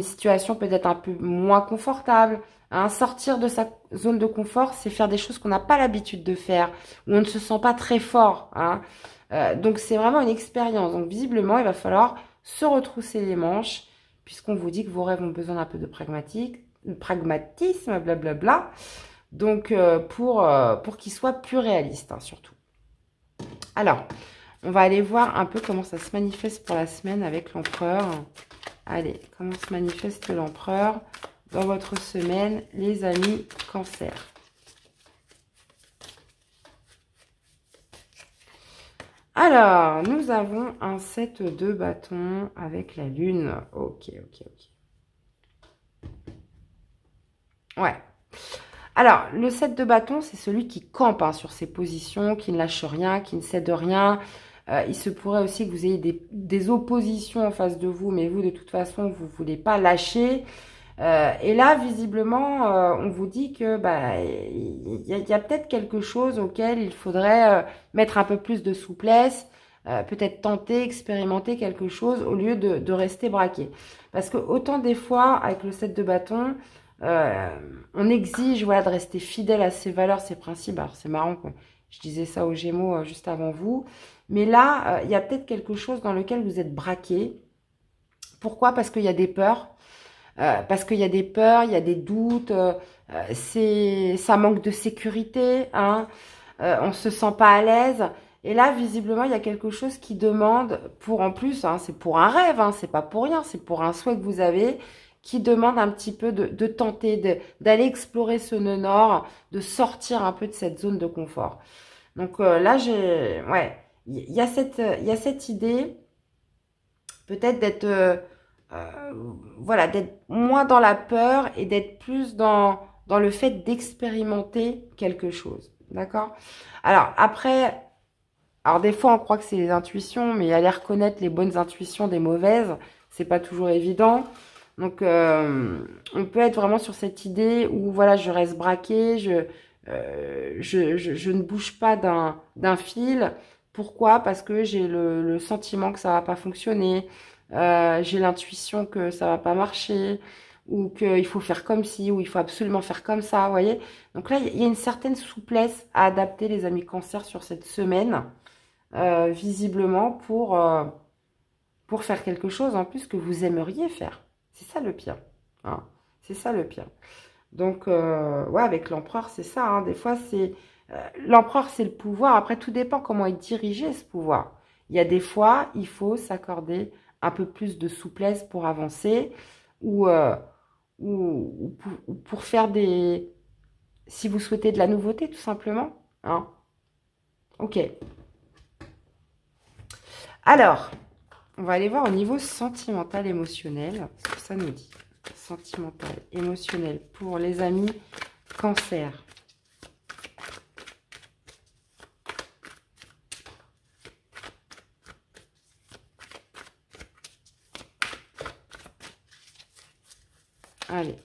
situation peut-être un peu moins confortable. Hein, sortir de sa zone de confort, c'est faire des choses qu'on n'a pas l'habitude de faire, où on ne se sent pas très fort. Hein. Donc, c'est vraiment une expérience. Donc, visiblement, il va falloir se retrousser les manches, puisqu'on vous dit que vos rêves ont besoin d'un peu de pragmatisme, blablabla. Donc, pour qu'ils soient plus réalistes, hein, surtout. Alors, on va aller voir un peu comment ça se manifeste pour la semaine avec l'empereur. Allez, comment se manifeste l'empereur dans votre semaine, les amis cancer. Alors, nous avons un 7 de bâton avec la lune. Ok. Ouais. Alors, le 7 de bâton, c'est celui qui campe hein, sur ses positions, qui ne lâche rien, qui ne cède rien. Il se pourrait aussi que vous ayez des oppositions en face de vous, mais vous, de toute façon, vous ne voulez pas lâcher. Et là, visiblement, on vous dit que y a peut-être quelque chose auquel il faudrait mettre un peu plus de souplesse, peut-être tenter, expérimenter quelque chose au lieu de rester braqué. Parce que autant des fois, avec le 7 de bâton, on exige voilà, de rester fidèle à ses valeurs, ses principes. Alors c'est marrant que je disais ça aux Gémeaux juste avant vous. Mais là, il y a peut-être quelque chose dans lequel vous êtes braqué. Pourquoi? Parce qu'il y a des peurs. Parce qu'il y a des peurs, il y a des doutes, ça manque de sécurité, hein, on se sent pas à l'aise. Et là, visiblement, il y a quelque chose qui demande, en plus, hein, c'est pour un rêve, hein, c'est pas pour rien, c'est pour un souhait que vous avez. qui demande un petit peu de tenter, d'aller explorer ce nœud nord, de sortir un peu de cette zone de confort. Donc là, ouais, il y a cette idée peut-être d'être, voilà, d'être moins dans la peur et d'être plus dans le fait d'expérimenter quelque chose. D'accord? Alors après, alors des fois on croit que c'est les intuitions, mais aller reconnaître les bonnes intuitions des mauvaises, c'est pas toujours évident. Donc on peut être vraiment sur cette idée où voilà, je reste braqué, je ne bouge pas d'un fil. Pourquoi? Parce que j'ai le sentiment que ça va pas fonctionner, j'ai l'intuition que ça va pas marcher, ou qu'il faut faire comme ci, ou il faut absolument faire comme ça, vous voyez? Donc là, il y a une certaine souplesse à adapter les amis cancer sur cette semaine, visiblement, pour faire quelque chose en plus que vous aimeriez faire. C'est ça le pire. Hein. C'est ça le pire. Donc, ouais, avec l'empereur, c'est ça. Hein. Des fois, c'est... l'empereur, c'est le pouvoir. Après, tout dépend comment est dirigé ce pouvoir. Il y a des fois, il faut s'accorder un peu plus de souplesse pour avancer ou pour faire des... Si vous souhaitez de la nouveauté, tout simplement. Hein. Ok. Alors, on va aller voir au niveau sentimental, émotionnel, ce que ça nous dit. Sentimental, émotionnel pour les amis cancer. Allez.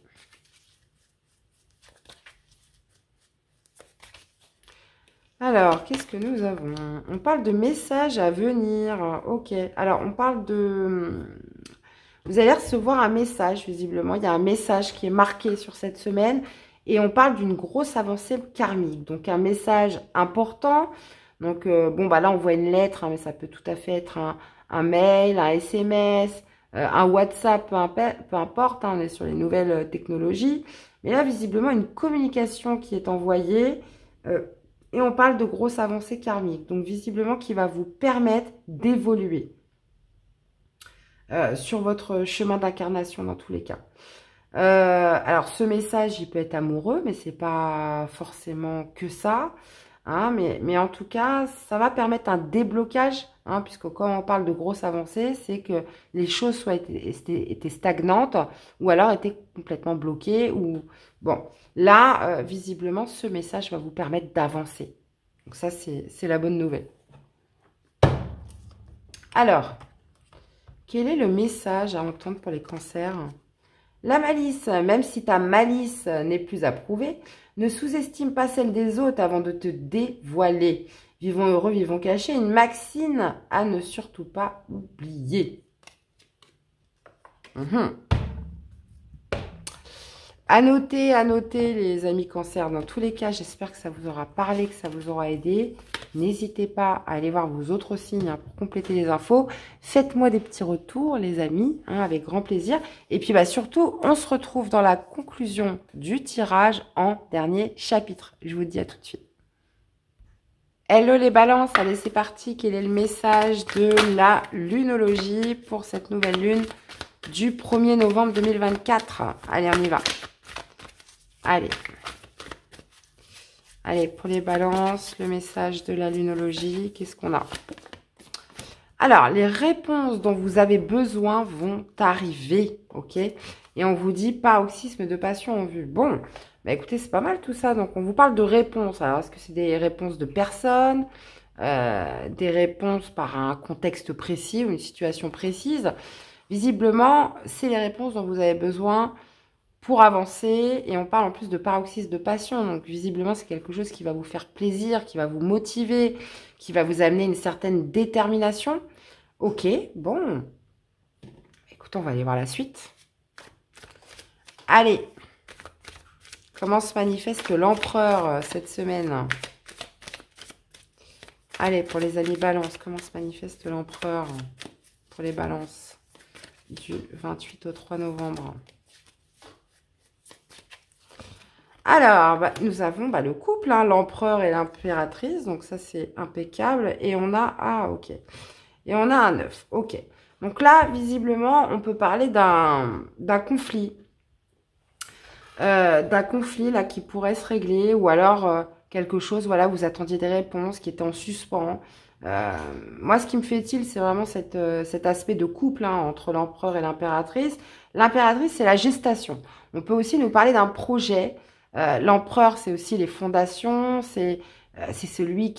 Alors, qu'est-ce que nous avons? On parle de messages à venir. Ok. Alors, on parle de... Vous allez recevoir un message, visiblement. Il y a un message qui est marqué sur cette semaine. Et on parle d'une grosse avancée karmique. Donc, un message important. Donc, bon, bah là, on voit une lettre, hein, mais ça peut tout à fait être un mail, un SMS, un WhatsApp, peu importe. Hein, on est sur les nouvelles technologies. Mais là, visiblement, une communication qui est envoyée. Et on parle de grosses avancées karmiques. Donc, visiblement, qui va vous permettre d'évoluer sur votre chemin d'incarnation dans tous les cas. Alors, ce message, il peut être amoureux, mais c'est pas forcément que ça. Hein, mais en tout cas, ça va permettre un déblocage, hein, puisque quand on parle de grosses avancées, c'est que les choses soit étaient stagnantes ou alors étaient complètement bloquées. Ou bon, là, visiblement, ce message va vous permettre d'avancer. Donc ça, c'est la bonne nouvelle. Alors, quel est le message à entendre pour les cancers? La malice, même si ta malice n'est plus approuvée, ne sous-estime pas celle des autres avant de te dévoiler. Vivons heureux, vivons cachés, une maxime à ne surtout pas oublier. À noter les amis cancer. Dans tous les cas, j'espère que ça vous aura parlé, que ça vous aura aidé. N'hésitez pas à aller voir vos autres signes hein, pour compléter les infos. Faites-moi des petits retours, les amis, hein, avec grand plaisir. Et puis, bah, surtout, on se retrouve dans la conclusion du tirage en dernier chapitre. Je vous dis à tout de suite. Hello les balances, allez c'est parti. Quel est le message de la lunologie pour cette nouvelle lune du 1er novembre 2024? Allez, on y va. Allez. Allez, pour les balances, le message de la lunologie, qu'est-ce qu'on a? Alors, les réponses dont vous avez besoin vont arriver, ok? Et on vous dit paroxysme de passion en vue. Bon, bah écoutez, c'est pas mal tout ça. Donc, on vous parle de réponses. Alors, est-ce que c'est des réponses de personnes, des réponses par un contexte précis ou une situation précise? Visiblement, c'est les réponses dont vous avez besoin pour avancer, et on parle en plus de paroxysme de passion, donc visiblement c'est quelque chose qui va vous faire plaisir, qui va vous motiver, qui va vous amener une certaine détermination. Ok, bon, écoute, on va aller voir la suite. Allez, comment se manifeste l'empereur cette semaine? Allez, pour les amis balance, comment se manifeste l'empereur pour les balances du 28 au 3 novembre? Alors, bah, nous avons le couple, hein, l'empereur et l'impératrice. Donc, ça, c'est impeccable. Et on a... Ah, ok. Et on a un 9. Ok. Donc là, visiblement, on peut parler d'un conflit. D'un conflit là qui pourrait se régler, ou alors quelque chose, voilà, vous attendiez des réponses qui étaient en suspens. Moi, ce qui me fait utile, c'est vraiment cet aspect de couple hein, entre l'empereur et l'impératrice. L'impératrice, c'est la gestation. On peut aussi nous parler d'un projet. L'empereur, c'est aussi les fondations, c'est celui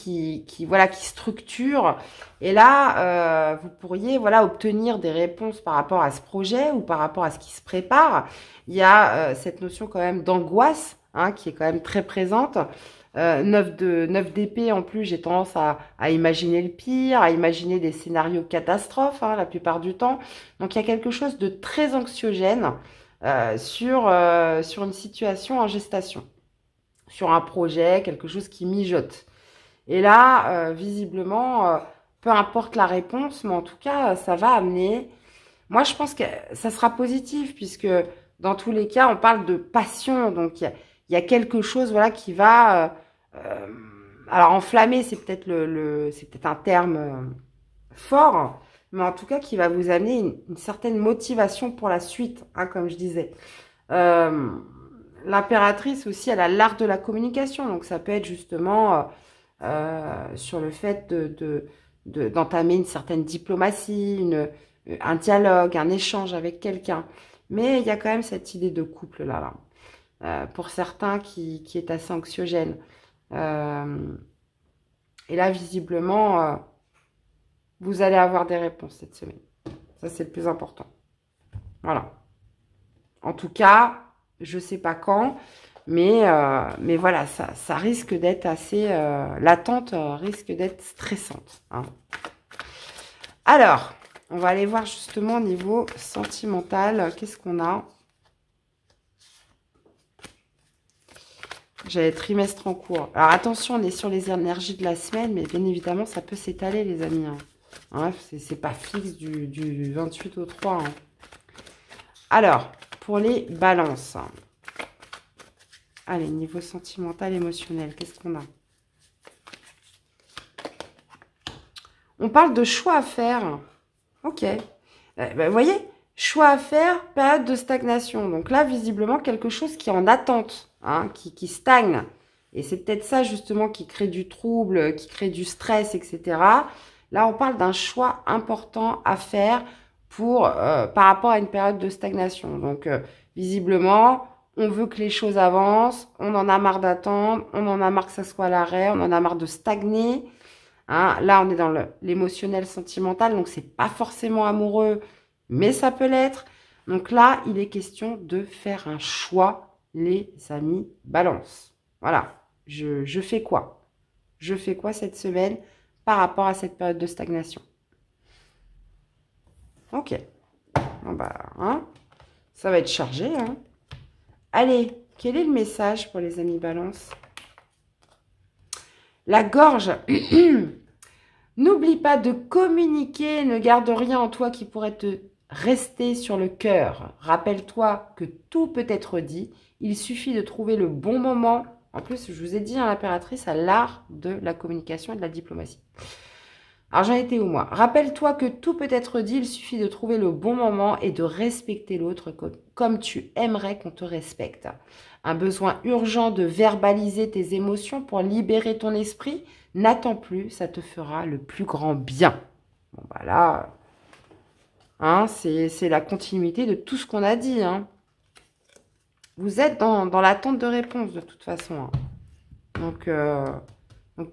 voilà, qui structure. Et là, vous pourriez voilà, obtenir des réponses par rapport à ce projet ou par rapport à ce qui se prépare. Il y a cette notion quand même d'angoisse hein, qui est quand même très présente. 9 d'épée en plus, j'ai tendance à imaginer le pire, à imaginer des scénarios catastrophes hein, la plupart du temps. Donc il y a quelque chose de très anxiogène sur une situation en gestation, sur un projet, quelque chose qui mijote. Et là, visiblement, peu importe la réponse, mais en tout cas, ça va amener... Moi, je pense que ça sera positif, puisque dans tous les cas, on parle de passion. Donc, il y a quelque chose voilà, qui va... alors, enflammer, c'est peut-être c'est peut-être un terme fort, mais en tout cas, qui va vous amener une certaine motivation pour la suite, hein, comme je disais. L'impératrice aussi, elle a l'art de la communication. Donc, ça peut être justement sur le fait d'entamer une certaine diplomatie, un dialogue, un échange avec quelqu'un. Mais il y a quand même cette idée de couple là. Pour certains qui est assez anxiogène. Et là, visiblement, vous allez avoir des réponses cette semaine. Ça, c'est le plus important. Voilà. En tout cas, je ne sais pas quand, mais voilà, ça risque d'être assez... l'attente risque d'être stressante. Hein. Alors, on va aller voir justement au niveau sentimental. Qu'est-ce qu'on a ? J'avais trimestre en cours. Alors attention, on est sur les énergies de la semaine, mais bien évidemment, ça peut s'étaler, les amis. Hein, c'est pas fixe du 28 au 3. Hein. Alors, pour les balances. Allez, niveau sentimental, émotionnel, qu'est-ce qu'on a? On parle de choix à faire. Ok. Vous voyez, choix à faire, période de stagnation. Donc là, visiblement, quelque chose qui est en attente. Hein, qui stagne. Et c'est peut-être ça, justement, qui crée du trouble, qui crée du stress, etc. Là, on parle d'un choix important à faire par rapport à une période de stagnation. Donc, visiblement, on veut que les choses avancent, on en a marre d'attendre, on en a marre que ça soit à l'arrêt, on en a marre de stagner. Hein. Là, on est dans l'émotionnel sentimental, donc c'est pas forcément amoureux, mais ça peut l'être. Donc là, il est question de faire un choix, les amis balance. Voilà, je fais quoi? Je fais quoi cette semaine par rapport à cette période de stagnation? Ok. Bon bah, hein, ça va être chargé. Hein. Allez, quel est le message pour les amis balance? La gorge. N'oublie pas de communiquer, ne garde rien en toi qui pourrait te rester sur le cœur. Rappelle-toi que tout peut être dit. Il suffit de trouver le bon moment. En plus, je vous ai dit, hein, l'impératrice a l'art de la communication et de la diplomatie. Alors, j'en étais où, moi? Rappelle-toi que tout peut être dit. Il suffit de trouver le bon moment et de respecter l'autre comme tu aimerais qu'on te respecte. Un besoin urgent de verbaliser tes émotions pour libérer ton esprit. N'attends plus, ça te fera le plus grand bien. Bon, bah là, hein, c'est la continuité de tout ce qu'on a dit, hein. Vous êtes dans l'attente de réponse de toute façon. Hein. Donc,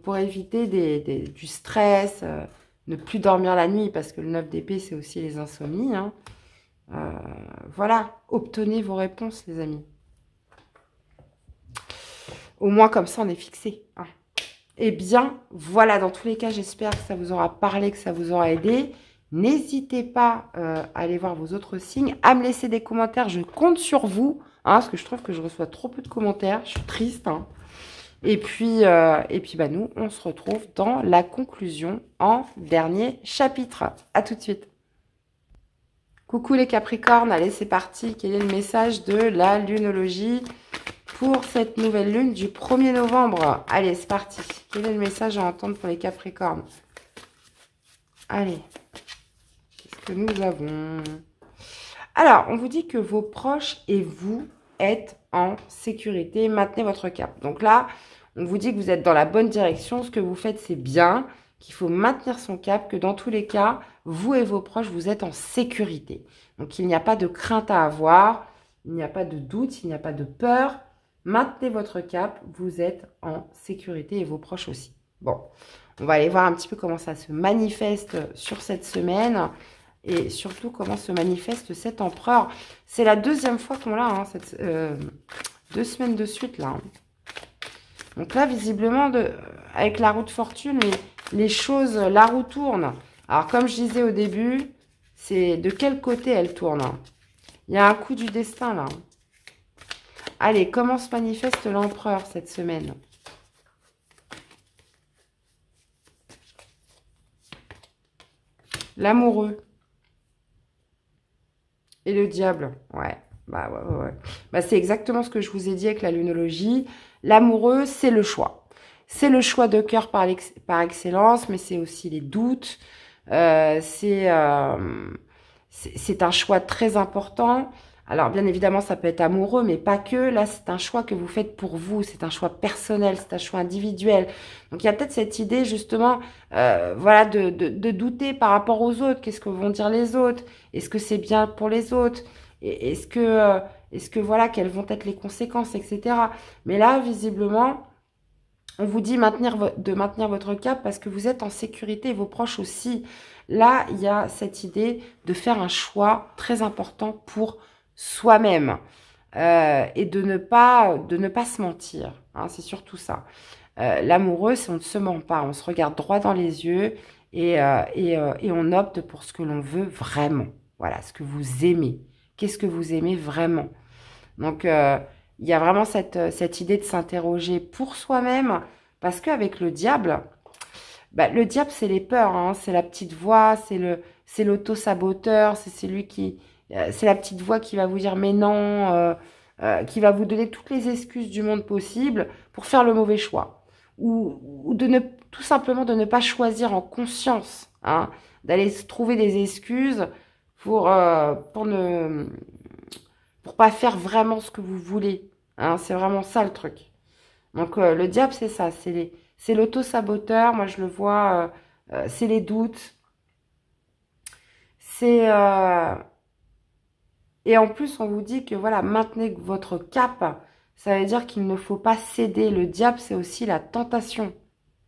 pour éviter du stress, ne plus dormir la nuit, parce que le 9 d'épée, c'est aussi les insomnies. Hein. Voilà, obtenez vos réponses, les amis. Au moins, comme ça, on est fixé. Hein. Eh bien, voilà, dans tous les cas, j'espère que ça vous aura parlé, que ça vous aura aidé. N'hésitez pas à aller voir vos autres signes, à me laisser des commentaires. Je compte sur vous. Hein, parce que je trouve que je reçois trop peu de commentaires. Je suis triste. Hein. Et puis, bah, nous, on se retrouve dans la conclusion en dernier chapitre. À tout de suite. Coucou les Capricornes. Allez, c'est parti. Quel est le message de la lunologie pour cette nouvelle lune du 1er novembre? Allez, c'est parti. Quel est le message à entendre pour les Capricornes? Allez. Qu'est-ce que nous avons. Alors, on vous dit que vos proches et vous êtes en sécurité. Maintenez votre cap. Donc là, on vous dit que vous êtes dans la bonne direction. Ce que vous faites, c'est bien. Qu'il faut maintenir son cap. Que dans tous les cas, vous et vos proches, vous êtes en sécurité. Donc, il n'y a pas de crainte à avoir. Il n'y a pas de doute. Il n'y a pas de peur. Maintenez votre cap. Vous êtes en sécurité et vos proches aussi. Bon, on va aller voir un petit peu comment ça se manifeste sur cette semaine. Et surtout, comment se manifeste cet empereur. C'est la deuxième fois qu'on l'a, hein, 2 semaines de suite, là. Hein. Donc là, visiblement, avec la roue de fortune, les choses, la roue tourne. Alors, comme je disais au début, c'est de quel côté elle tourne. Hein. Il y a un coup du destin, là. Allez, comment se manifeste l'empereur cette semaine? L'amoureux. Et le diable, ouais. Bah ouais. Bah, c'est exactement ce que je vous ai dit avec la lunologie. L'amoureux, c'est le choix. C'est le choix de cœur par excellence, mais c'est aussi les doutes. C'est un choix très important. Alors, bien évidemment, ça peut être amoureux, mais pas que. Là, c'est un choix que vous faites pour vous. C'est un choix personnel, c'est un choix individuel. Donc, il y a peut-être cette idée, justement, voilà, de douter par rapport aux autres. Qu'est-ce que vont dire les autres? Est-ce que c'est bien pour les autres? Est-ce que, voilà, quelles vont être les conséquences, etc. Mais là, visiblement, on vous dit de maintenir votre cap parce que vous êtes en sécurité et vos proches aussi. Là, il y a cette idée de faire un choix très important pour soi-même et de ne pas se mentir. Hein, c'est surtout ça. L'amoureux, c'est on ne se ment pas. On se regarde droit dans les yeux et on opte pour ce que l'on veut vraiment. Voilà, ce que vous aimez. Qu'est-ce que vous aimez vraiment? Donc, il y a vraiment cette idée de s'interroger pour soi-même, parce qu'avec le diable, le diable, c'est les peurs, hein, c'est la petite voix, c'est l'auto-saboteur, c'est c'est la petite voix qui va vous dire mais non, qui va vous donner toutes les excuses du monde possible pour faire le mauvais choix, ou tout simplement de ne pas choisir en conscience, hein, d'aller se trouver des excuses pour ne pour pas faire vraiment ce que vous voulez. Hein, c'est vraiment ça le truc. Donc le diable, c'est ça, c'est l'auto-saboteur, moi je le vois, c'est les doutes. C'est et en plus on vous dit que voilà, maintenez votre cap, ça veut dire qu'il ne faut pas céder. Le diable, c'est aussi la tentation.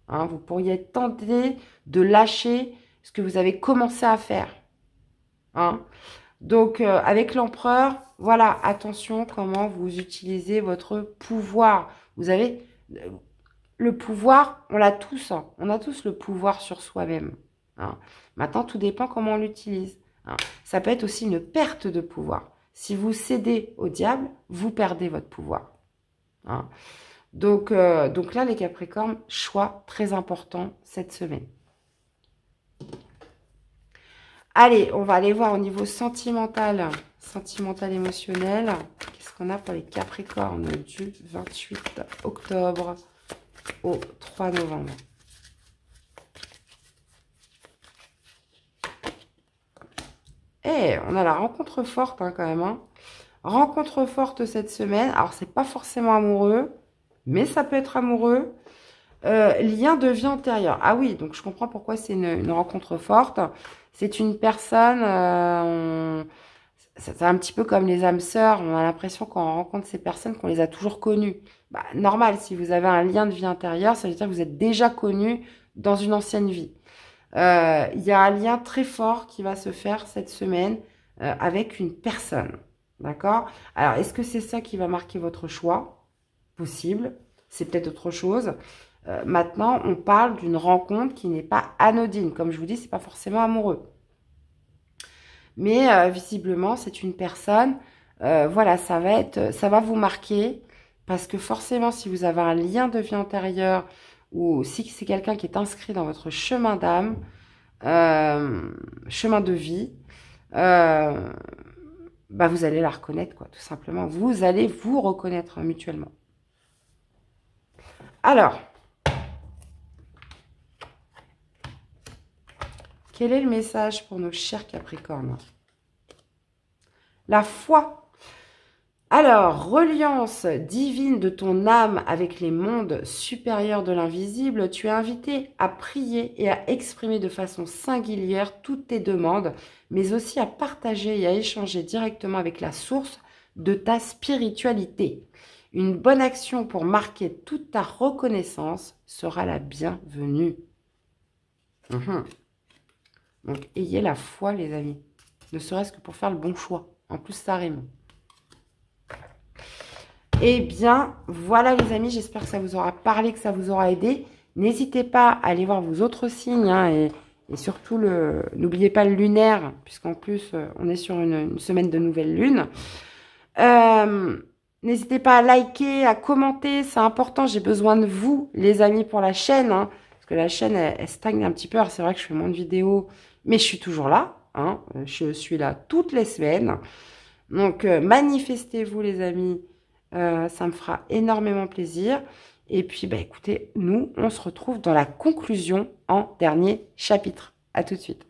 Hein, vous pourriez être tenté de lâcher ce que vous avez commencé à faire. Hein. Donc, avec l'empereur, voilà, attention comment vous utilisez votre pouvoir. Vous avez le pouvoir, on l'a tous. Hein. On a tous le pouvoir sur soi-même. Hein. Maintenant, tout dépend comment on l'utilise. Hein. Ça peut être aussi une perte de pouvoir. Si vous cédez au diable, vous perdez votre pouvoir. Hein. Donc là, les Capricornes, choix très important cette semaine. Allez, on va aller voir au niveau sentimental, émotionnel. Qu'est-ce qu'on a pour les Capricornes du 28 octobre au 3 novembre? Eh, on a la rencontre forte hein, quand même. Hein. Rencontre forte cette semaine. Alors, c'est pas forcément amoureux, mais ça peut être amoureux. Lien de vie antérieure. Ah oui, donc je comprends pourquoi c'est une rencontre forte. C'est une personne, c'est un petit peu comme les âmes sœurs. On a l'impression quand on rencontre ces personnes qu'on les a toujours connues. Bah, normal, si vous avez un lien de vie intérieure, ça veut dire que vous êtes déjà connus dans une ancienne vie. Il y a un lien très fort qui va se faire cette semaine avec une personne. D'accord? Alors, est-ce que c'est ça qui va marquer votre choix? Possible. C'est peut-être autre chose. Maintenant, on parle d'une rencontre qui n'est pas anodine. Comme je vous dis, c'est pas forcément amoureux. Mais visiblement, c'est une personne, voilà, ça va vous marquer. Parce que forcément, si vous avez un lien de vie antérieure ou si c'est quelqu'un qui est inscrit dans votre chemin d'âme, chemin de vie, bah vous allez la reconnaître, quoi, tout simplement. Vous allez vous reconnaître mutuellement. Alors, quel est le message pour nos chers Capricornes? La foi. Alors, reliance divine de ton âme avec les mondes supérieurs de l'invisible, tu es invité à prier et à exprimer de façon singulière toutes tes demandes, mais aussi à partager et à échanger directement avec la source de ta spiritualité. Une bonne action pour marquer toute ta reconnaissance sera la bienvenue. Donc, ayez la foi, les amis. Ne serait-ce que pour faire le bon choix. En plus, ça rime. Eh bien, voilà, les amis. J'espère que ça vous aura parlé, que ça vous aura aidé. N'hésitez pas à aller voir vos autres signes. Hein, et surtout, n'oubliez pas le lunaire, puisqu'en plus, on est sur une semaine de nouvelle lune. N'hésitez pas à liker, à commenter. C'est important. J'ai besoin de vous, les amis, pour la chaîne. Hein, parce que la chaîne, elle stagne un petit peu. Alors, c'est vrai que je fais moins de vidéos. Mais je suis toujours là, hein, je suis là toutes les semaines. Donc, manifestez-vous, les amis, ça me fera énormément plaisir. Et puis, bah, écoutez, nous, on se retrouve dans la conclusion en dernier chapitre. À tout de suite.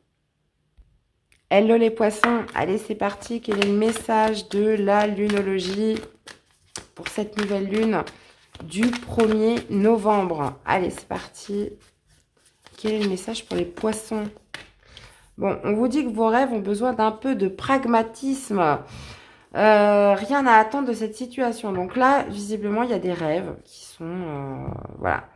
Hello les poissons, allez, c'est parti. Quel est le message de la lunologie pour cette nouvelle lune du 1er novembre? Allez, c'est parti. Quel est le message pour les poissons? Bon, on vous dit que vos rêves ont besoin d'un peu de pragmatisme. Rien à attendre de cette situation. Donc là, visiblement, il y a des rêves qui sont... voilà.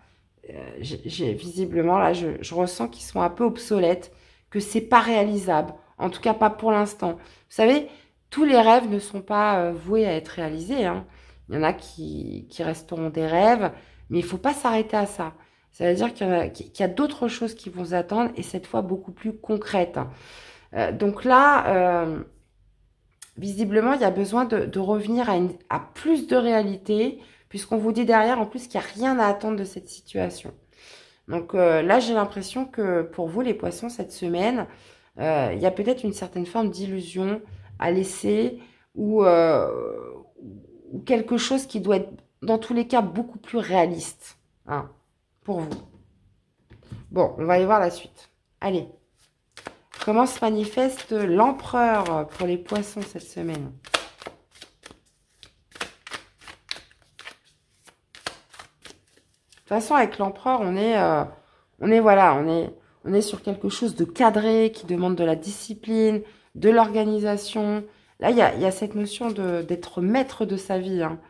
Visiblement, là, je ressens qu'ils sont un peu obsolètes, que c'est pas réalisable. En tout cas, pas pour l'instant. Vous savez, tous les rêves ne sont pas voués à être réalisés. Hein. Il y en a qui resteront des rêves, mais il faut pas s'arrêter à ça. Ça veut dire qu'il y a d'autres choses qui vont vous attendre et cette fois beaucoup plus concrètes. Donc là, visiblement, il y a besoin de revenir à plus de réalité puisqu'on vous dit derrière en plus qu'il n'y a rien à attendre de cette situation. Donc là, j'ai l'impression que pour vous, les poissons, cette semaine, il y a peut-être une certaine forme d'illusion à laisser ou quelque chose qui doit être dans tous les cas beaucoup plus réaliste. Hein, pour vous. Bon, on va aller voir la suite. Allez. Comment se manifeste l'empereur pour les poissons cette semaine? De toute façon, avec l'empereur, on est sur quelque chose de cadré, qui demande de la discipline, de l'organisation. Là, il y a cette notion d'être maître de sa vie, hein,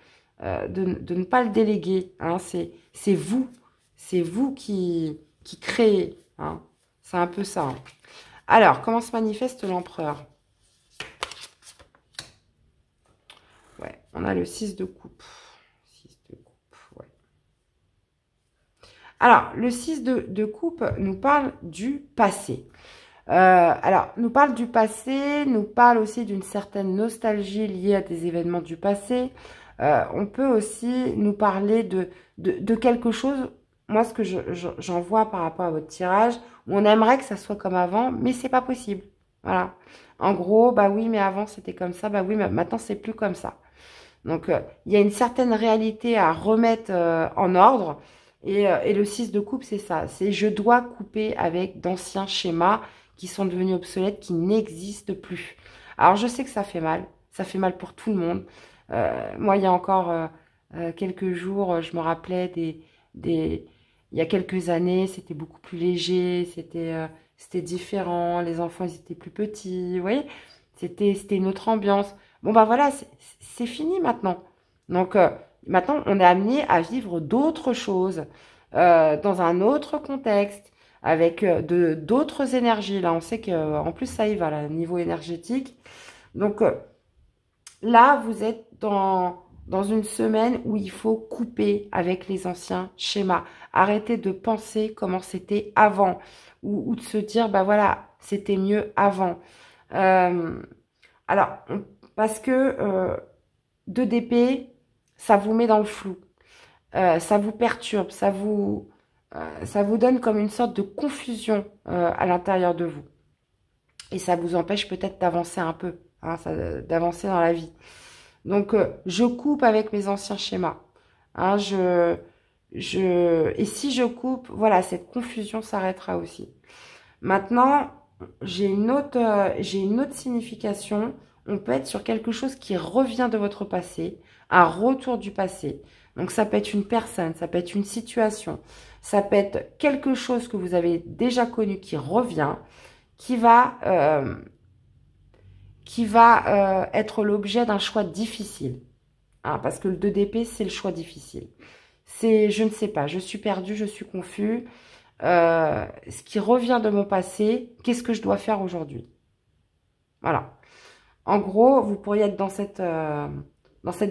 de ne pas le déléguer. Hein, c'est vous. C'est vous qui créez. Hein. C'est un peu ça. Hein. Alors, comment se manifeste l'empereur? Ouais, on a le 6 de coupe. 6 de coupe, ouais. Alors, le 6 de coupe nous parle du passé. Alors, nous parle du passé, nous parle aussi d'une certaine nostalgie liée à des événements du passé. On peut aussi nous parler de quelque chose... Moi, ce que j'en vois par rapport à votre tirage, où on aimerait que ça soit comme avant, mais c'est pas possible. Voilà. En gros, bah oui, mais avant c'était comme ça, bah oui, mais maintenant c'est plus comme ça. Donc, il y a une certaine réalité à remettre en ordre. Et le 6 de coupe, c'est ça. C'est je dois couper avec d'anciens schémas qui sont devenus obsolètes, qui n'existent plus. Alors, je sais que ça fait mal. Ça fait mal pour tout le monde. Moi, il y a encore quelques jours, je me rappelais il y a quelques années, c'était beaucoup plus léger, c'était différent, les enfants, ils étaient plus petits, vous voyez, c'était une autre ambiance. Bon, bah voilà, c'est fini maintenant. Donc, maintenant, on est amené à vivre d'autres choses, dans un autre contexte, avec d'autres énergies. Là, on sait qu'en plus, ça y va, là, niveau énergétique. Donc, là, vous êtes dans une semaine où il faut couper avec les anciens schémas. Arrêter de penser comment c'était avant. Ou de se dire, bah voilà, c'était mieux avant. Alors, parce que 2 d'épée, ça vous met dans le flou. Ça vous perturbe, ça vous donne comme une sorte de confusion à l'intérieur de vous. Et ça vous empêche peut-être d'avancer un peu, hein, d'avancer dans la vie. Donc, je coupe avec mes anciens schémas. Hein, et si je coupe, voilà, cette confusion s'arrêtera aussi. Maintenant, j'ai une autre signification. On peut être sur quelque chose qui revient de votre passé, un retour du passé. Donc, ça peut être une personne, ça peut être une situation, ça peut être quelque chose que vous avez déjà connu qui revient, qui va être l'objet d'un choix difficile. Hein, parce que le 2 d'épée, c'est le choix difficile. C'est, je ne sais pas, je suis perdue, je suis confus. Ce qui revient de mon passé, qu'est-ce que je dois faire aujourd'hui? Voilà. En gros, vous pourriez être dans cette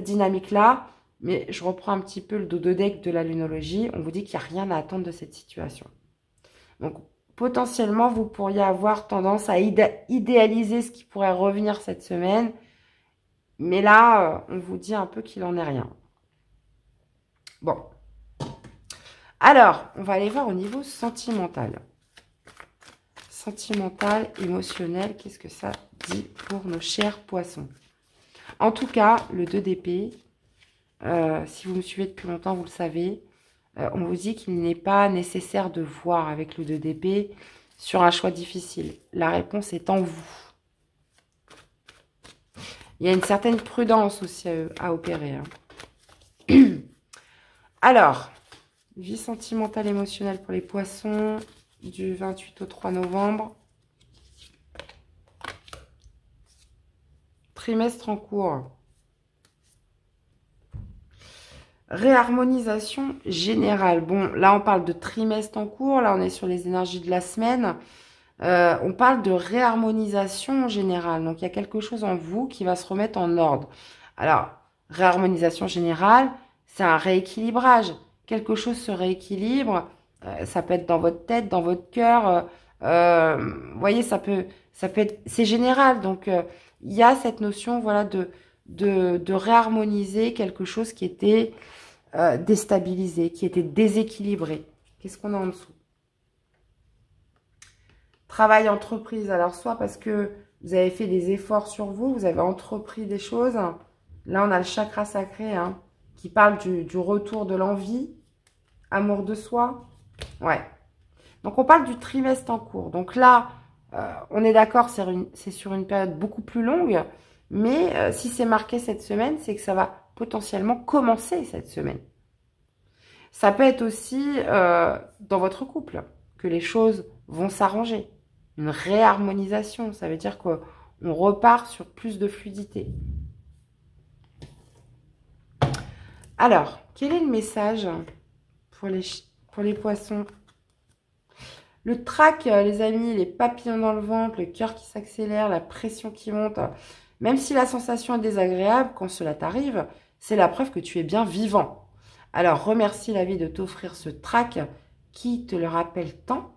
dynamique-là, mais je reprends un petit peu le dos de deck de la lunologie. On vous dit qu'il n'y a rien à attendre de cette situation. Donc, potentiellement, vous pourriez avoir tendance à idéaliser ce qui pourrait revenir cette semaine. Mais là, on vous dit un peu qu'il n'en est rien. Bon. Alors, on va aller voir au niveau sentimental. Sentimental, émotionnel, qu'est-ce que ça dit pour nos chers poissons? En tout cas, le 2 d'épée, si vous me suivez depuis longtemps, vous le savez, on vous dit qu'il n'est pas nécessaire de voir avec le 2 d'épée sur un choix difficile. La réponse est en vous. Il y a une certaine prudence aussi à opérer. Hein. Alors, vie sentimentale émotionnelle pour les poissons du 28 au 3 novembre. Trimestre en cours. Réharmonisation générale. Bon, là, on parle de trimestre en cours. Là, on est sur les énergies de la semaine. On parle de réharmonisation générale. Donc, il y a quelque chose en vous qui va se remettre en ordre. Alors, réharmonisation générale, c'est un rééquilibrage. Quelque chose se rééquilibre. Ça peut être dans votre tête, dans votre cœur. Vous voyez, ça peut être... C'est général. Donc, il y a cette notion, voilà, de réharmoniser quelque chose qui était déstabilisé, qui était déséquilibré. Qu'est-ce qu'on a en dessous? Travail, entreprise. Alors, soit parce que vous avez fait des efforts sur vous, vous avez entrepris des choses. Là, on a le chakra sacré hein, qui parle du retour de l'envie, amour de soi. Ouais. Donc, on parle du trimestre en cours. Donc là, on est d'accord, c'est sur une période beaucoup plus longue. Mais si c'est marqué cette semaine, c'est que ça va potentiellement commencer cette semaine. Ça peut être aussi dans votre couple que les choses vont s'arranger. Une réharmonisation, ça veut dire qu'on repart sur plus de fluidité. Alors, quel est le message pour les poissons? Le trac, les amis, les papillons dans le ventre, le cœur qui s'accélère, la pression qui monte. Même si la sensation est désagréable, quand cela t'arrive, c'est la preuve que tu es bien vivant. Alors, remercie la vie de t'offrir ce trac qui te le rappelle tant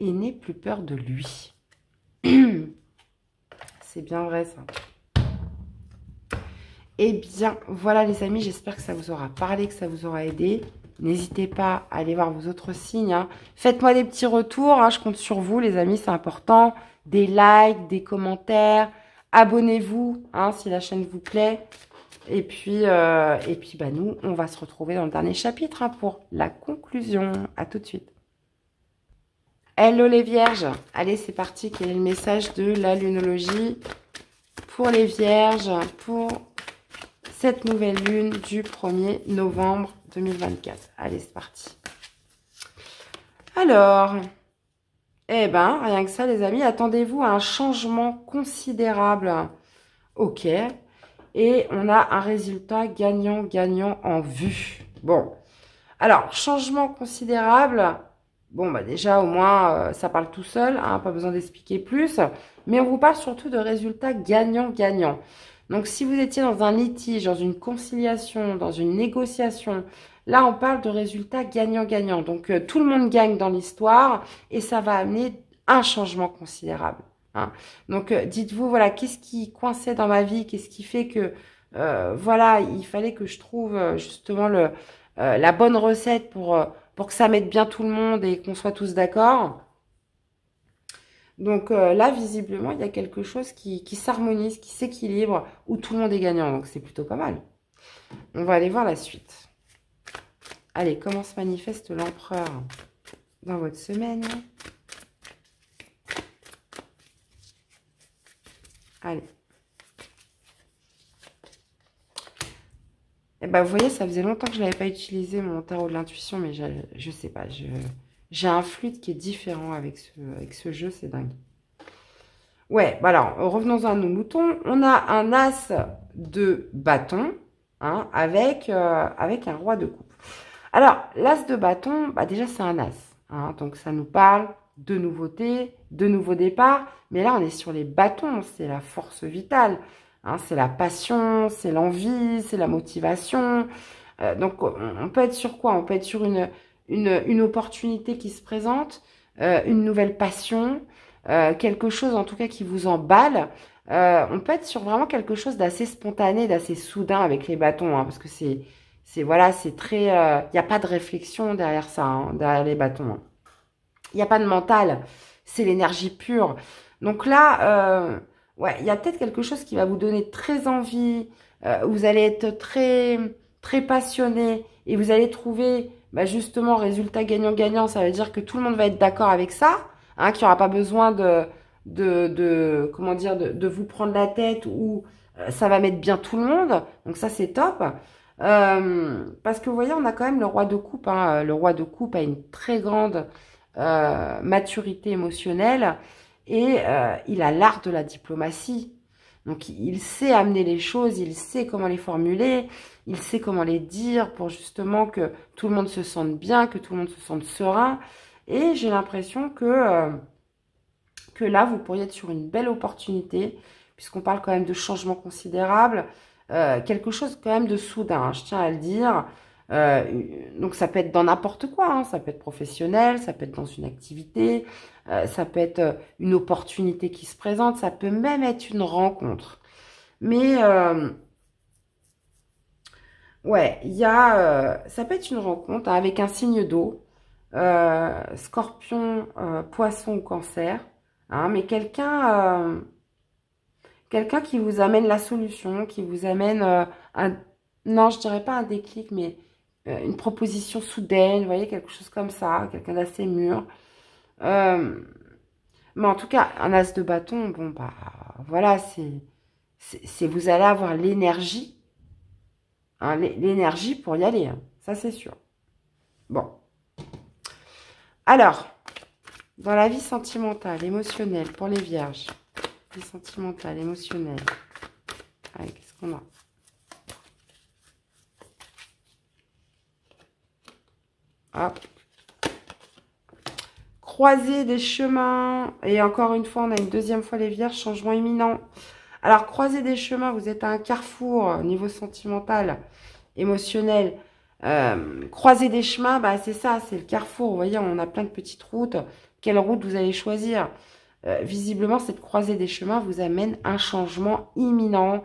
et n'aie plus peur de lui. C'est bien vrai, ça. Eh bien, voilà les amis, j'espère que ça vous aura parlé, que ça vous aura aidé. N'hésitez pas à aller voir vos autres signes. Hein. Faites-moi des petits retours, hein, je compte sur vous les amis, c'est important. Des likes, des commentaires. Abonnez-vous hein, si la chaîne vous plaît. Et puis bah, nous, on va se retrouver dans le dernier chapitre hein, pour la conclusion. À tout de suite. Hello les vierges. Allez, c'est parti. Quel est le message de la lunologie pour les vierges pour cette nouvelle lune du 1er novembre 2024. Allez, c'est parti. Alors, eh ben, rien que ça, les amis, attendez-vous à un changement considérable. Ok. Et on a un résultat gagnant-gagnant en vue. Bon. Alors, changement considérable. Bon, bah déjà, au moins, ça parle tout seul. Hein, pas besoin d'expliquer plus. Mais on vous parle surtout de résultats gagnant-gagnant. Donc, si vous étiez dans un litige, dans une conciliation, dans une négociation, là, on parle de résultats gagnant-gagnant. Donc, tout le monde gagne dans l'histoire et ça va amener un changement considérable. Hein. Donc, dites-vous, voilà, qu'est-ce qui coinçait dans ma vie? Qu'est-ce qui fait que, voilà, il fallait que je trouve justement la bonne recette pour que ça mette bien tout le monde et qu'on soit tous d'accord. Donc là, visiblement, il y a quelque chose qui s'harmonise, qui s'équilibre, où tout le monde est gagnant. Donc c'est plutôt pas mal. On va aller voir la suite. Allez, comment se manifeste l'empereur dans votre semaine? Allez. Et ben, vous voyez, ça faisait longtemps que je n'avais pas utilisé mon tarot de l'intuition, mais je sais pas, j'ai un fluide qui est différent avec ce jeu, c'est dingue. Ouais, voilà, revenons à nos moutons. On a un as de bâton, hein, avec un roi de coupe. Alors, l'as de bâton, bah déjà, c'est un as. Hein, donc, ça nous parle de nouveautés, de nouveaux départs. Mais là, on est sur les bâtons, c'est la force vitale. Hein, c'est la passion, c'est l'envie, c'est la motivation. Donc, on peut être sur quoi? On peut être sur une opportunité qui se présente, une nouvelle passion, quelque chose en tout cas qui vous emballe. On peut être sur vraiment quelque chose d'assez spontané, d'assez soudain avec les bâtons, hein, parce que voilà, c'est très, il n'y a pas de réflexion derrière ça, hein, derrière les bâtons. Hein. Il n'y a pas de mental, c'est l'énergie pure. Donc là, ouais, il y a peut-être quelque chose qui va vous donner très envie. Vous allez être très, très passionné et vous allez trouver, bah, justement, résultat gagnant-gagnant. Ça veut dire que tout le monde va être d'accord avec ça, hein, qu'il n'y aura pas besoin comment dire, de vous prendre la tête ou ça va mettre bien tout le monde. Donc ça, c'est top. Parce que vous voyez, on a quand même le roi de coupe. Hein. Le roi de coupe a une très grande maturité émotionnelle et il a l'art de la diplomatie. Donc, il sait amener les choses, il sait comment les formuler, il sait comment les dire pour justement que tout le monde se sente bien, que tout le monde se sente serein. Et j'ai l'impression que là, vous pourriez être sur une belle opportunité, puisqu'on parle quand même de changements considérables, quelque chose quand même de soudain, hein, je tiens à le dire. Euh, donc ça peut être dans n'importe quoi, hein, ça peut être professionnel, ça peut être dans une activité, ça peut être une opportunité qui se présente, ça peut même être une rencontre. Mais ouais, ça peut être une rencontre hein, avec un signe d'eau, scorpion, poisson ou cancer, hein, mais quelqu'un qui vous amène la solution, qui vous amène non, je dirais pas un déclic, mais une proposition soudaine, vous voyez, quelque chose comme ça, quelqu'un d'assez mûr. Euh, mais en tout cas, un as de bâton, bon, bah, voilà, vous allez avoir l'énergie, hein, l'énergie pour y aller, hein, ça c'est sûr. Bon. Alors, dans la vie sentimentale, émotionnelle, pour les vierges, vie sentimentale, émotionnelle, allez, qu'est-ce qu'on a? Hop. Croiser des chemins. Et encore une fois, on a une deuxième fois les vierges, changement imminent. Alors, croiser des chemins, vous êtes à un carrefour au niveau sentimental, émotionnel. Croiser des chemins, bah, c'est ça, c'est le carrefour. Vous voyez, on a plein de petites routes. Quelle route vous allez choisir? Visiblement, cette croisée des chemins vous amène un changement imminent.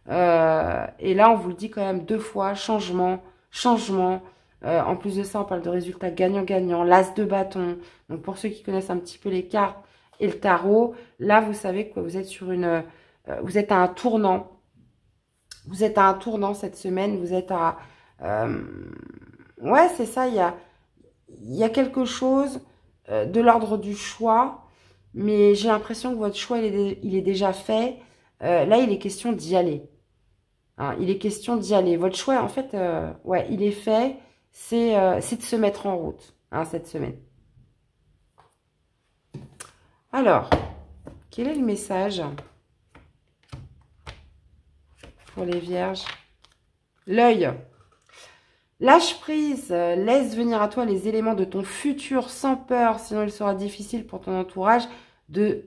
Et là, on vous le dit quand même deux fois, changement, changement. En plus de ça, on parle de résultats gagnant-gagnant, l'as de bâton. Donc, pour ceux qui connaissent un petit peu les cartes et le tarot, là, vous savez que vous êtes vous êtes à un tournant. Vous êtes à un tournant cette semaine. Vous êtes à... ouais, c'est ça. Il y a quelque chose de l'ordre du choix. Mais j'ai l'impression que votre choix, il est déjà fait. Là, il est question d'y aller. Hein, il est question d'y aller. Votre choix, en fait, ouais, il est fait. C'est de se mettre en route, hein, cette semaine. Alors, quel est le message pour les vierges? L'œil. Lâche prise, laisse venir à toi les éléments de ton futur sans peur, sinon il sera difficile pour ton entourage de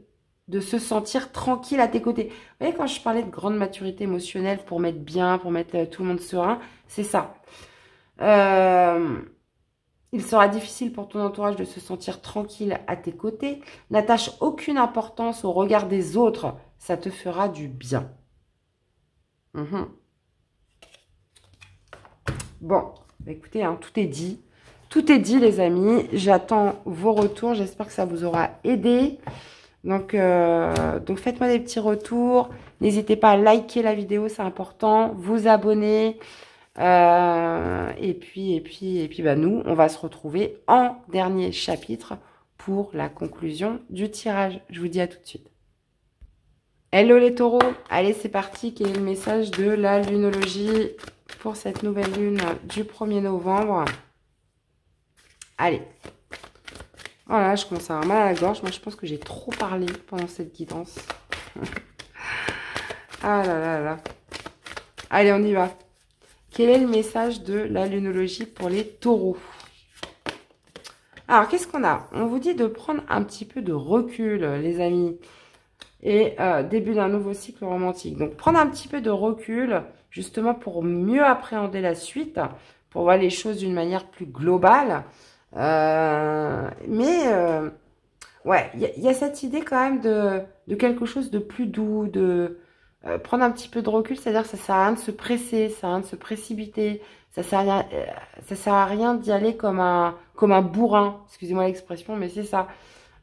se sentir tranquille à tes côtés. Vous voyez, quand je parlais de grande maturité émotionnelle pour mettre bien, pour mettre tout le monde serein, c'est ça. Il sera difficile pour ton entourage de se sentir tranquille à tes côtés. N'attache aucune importance au regard des autres. Ça te fera du bien. Bon, bah écoutez, hein, tout est dit. Tout est dit, les amis. J'attends vos retours. J'espère que ça vous aura aidé. Donc faites-moi des petits retours. N'hésitez pas à liker la vidéo, c'est important. Vous abonner. Et puis, bah, nous, on va se retrouver en dernier chapitre pour la conclusion du tirage. Je vous dis à tout de suite. Hello les taureaux, allez c'est parti, quel est le message de la lunologie pour cette nouvelle lune du 1er novembre? Allez, voilà, je commence à avoir mal à la gorge, moi je pense que j'ai trop parlé pendant cette guidance. Ah là là là. Allez, on y va. Quel est le message de la lunologie pour les taureaux? Alors, qu'est-ce qu'on a? On vous dit de prendre un petit peu de recul, les amis. Et début d'un nouveau cycle romantique. Donc, prendre un petit peu de recul, justement, pour mieux appréhender la suite, pour voir les choses d'une manière plus globale. Ouais, il y a cette idée quand même de quelque chose de plus doux, de prendre un petit peu de recul, c'est-à-dire que ça sert à rien de se presser, ça sert à rien de se précipiter, ça sert à rien, ça sert à rien d'y aller comme un bourrin, excusez-moi l'expression, mais c'est ça.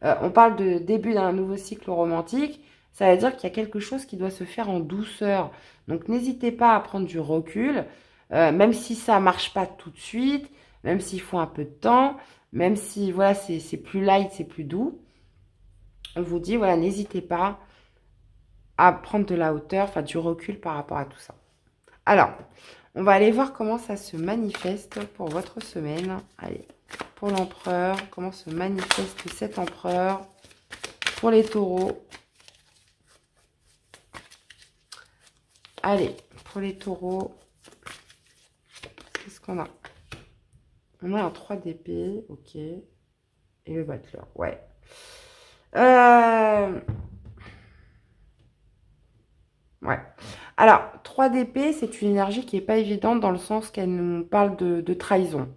On parle de début d'un nouveau cycle romantique, ça veut dire qu'il y a quelque chose qui doit se faire en douceur. Donc n'hésitez pas à prendre du recul, même si ça marche pas tout de suite, même s'il faut un peu de temps, même si voilà c'est plus light, c'est plus doux. On vous dit voilà, n'hésitez pas à prendre de la hauteur, enfin du recul par rapport à tout ça. Alors, on va aller voir comment ça se manifeste pour votre semaine. Allez, pour l'empereur, comment se manifeste cet empereur pour les taureaux. Allez, pour les taureaux, qu'est-ce qu'on a? On a un 3 d'épée, ok. Et le battleur, ouais. Ouais. Alors, 3 d'épée, c'est une énergie qui n'est pas évidente dans le sens qu'elle nous parle de trahison.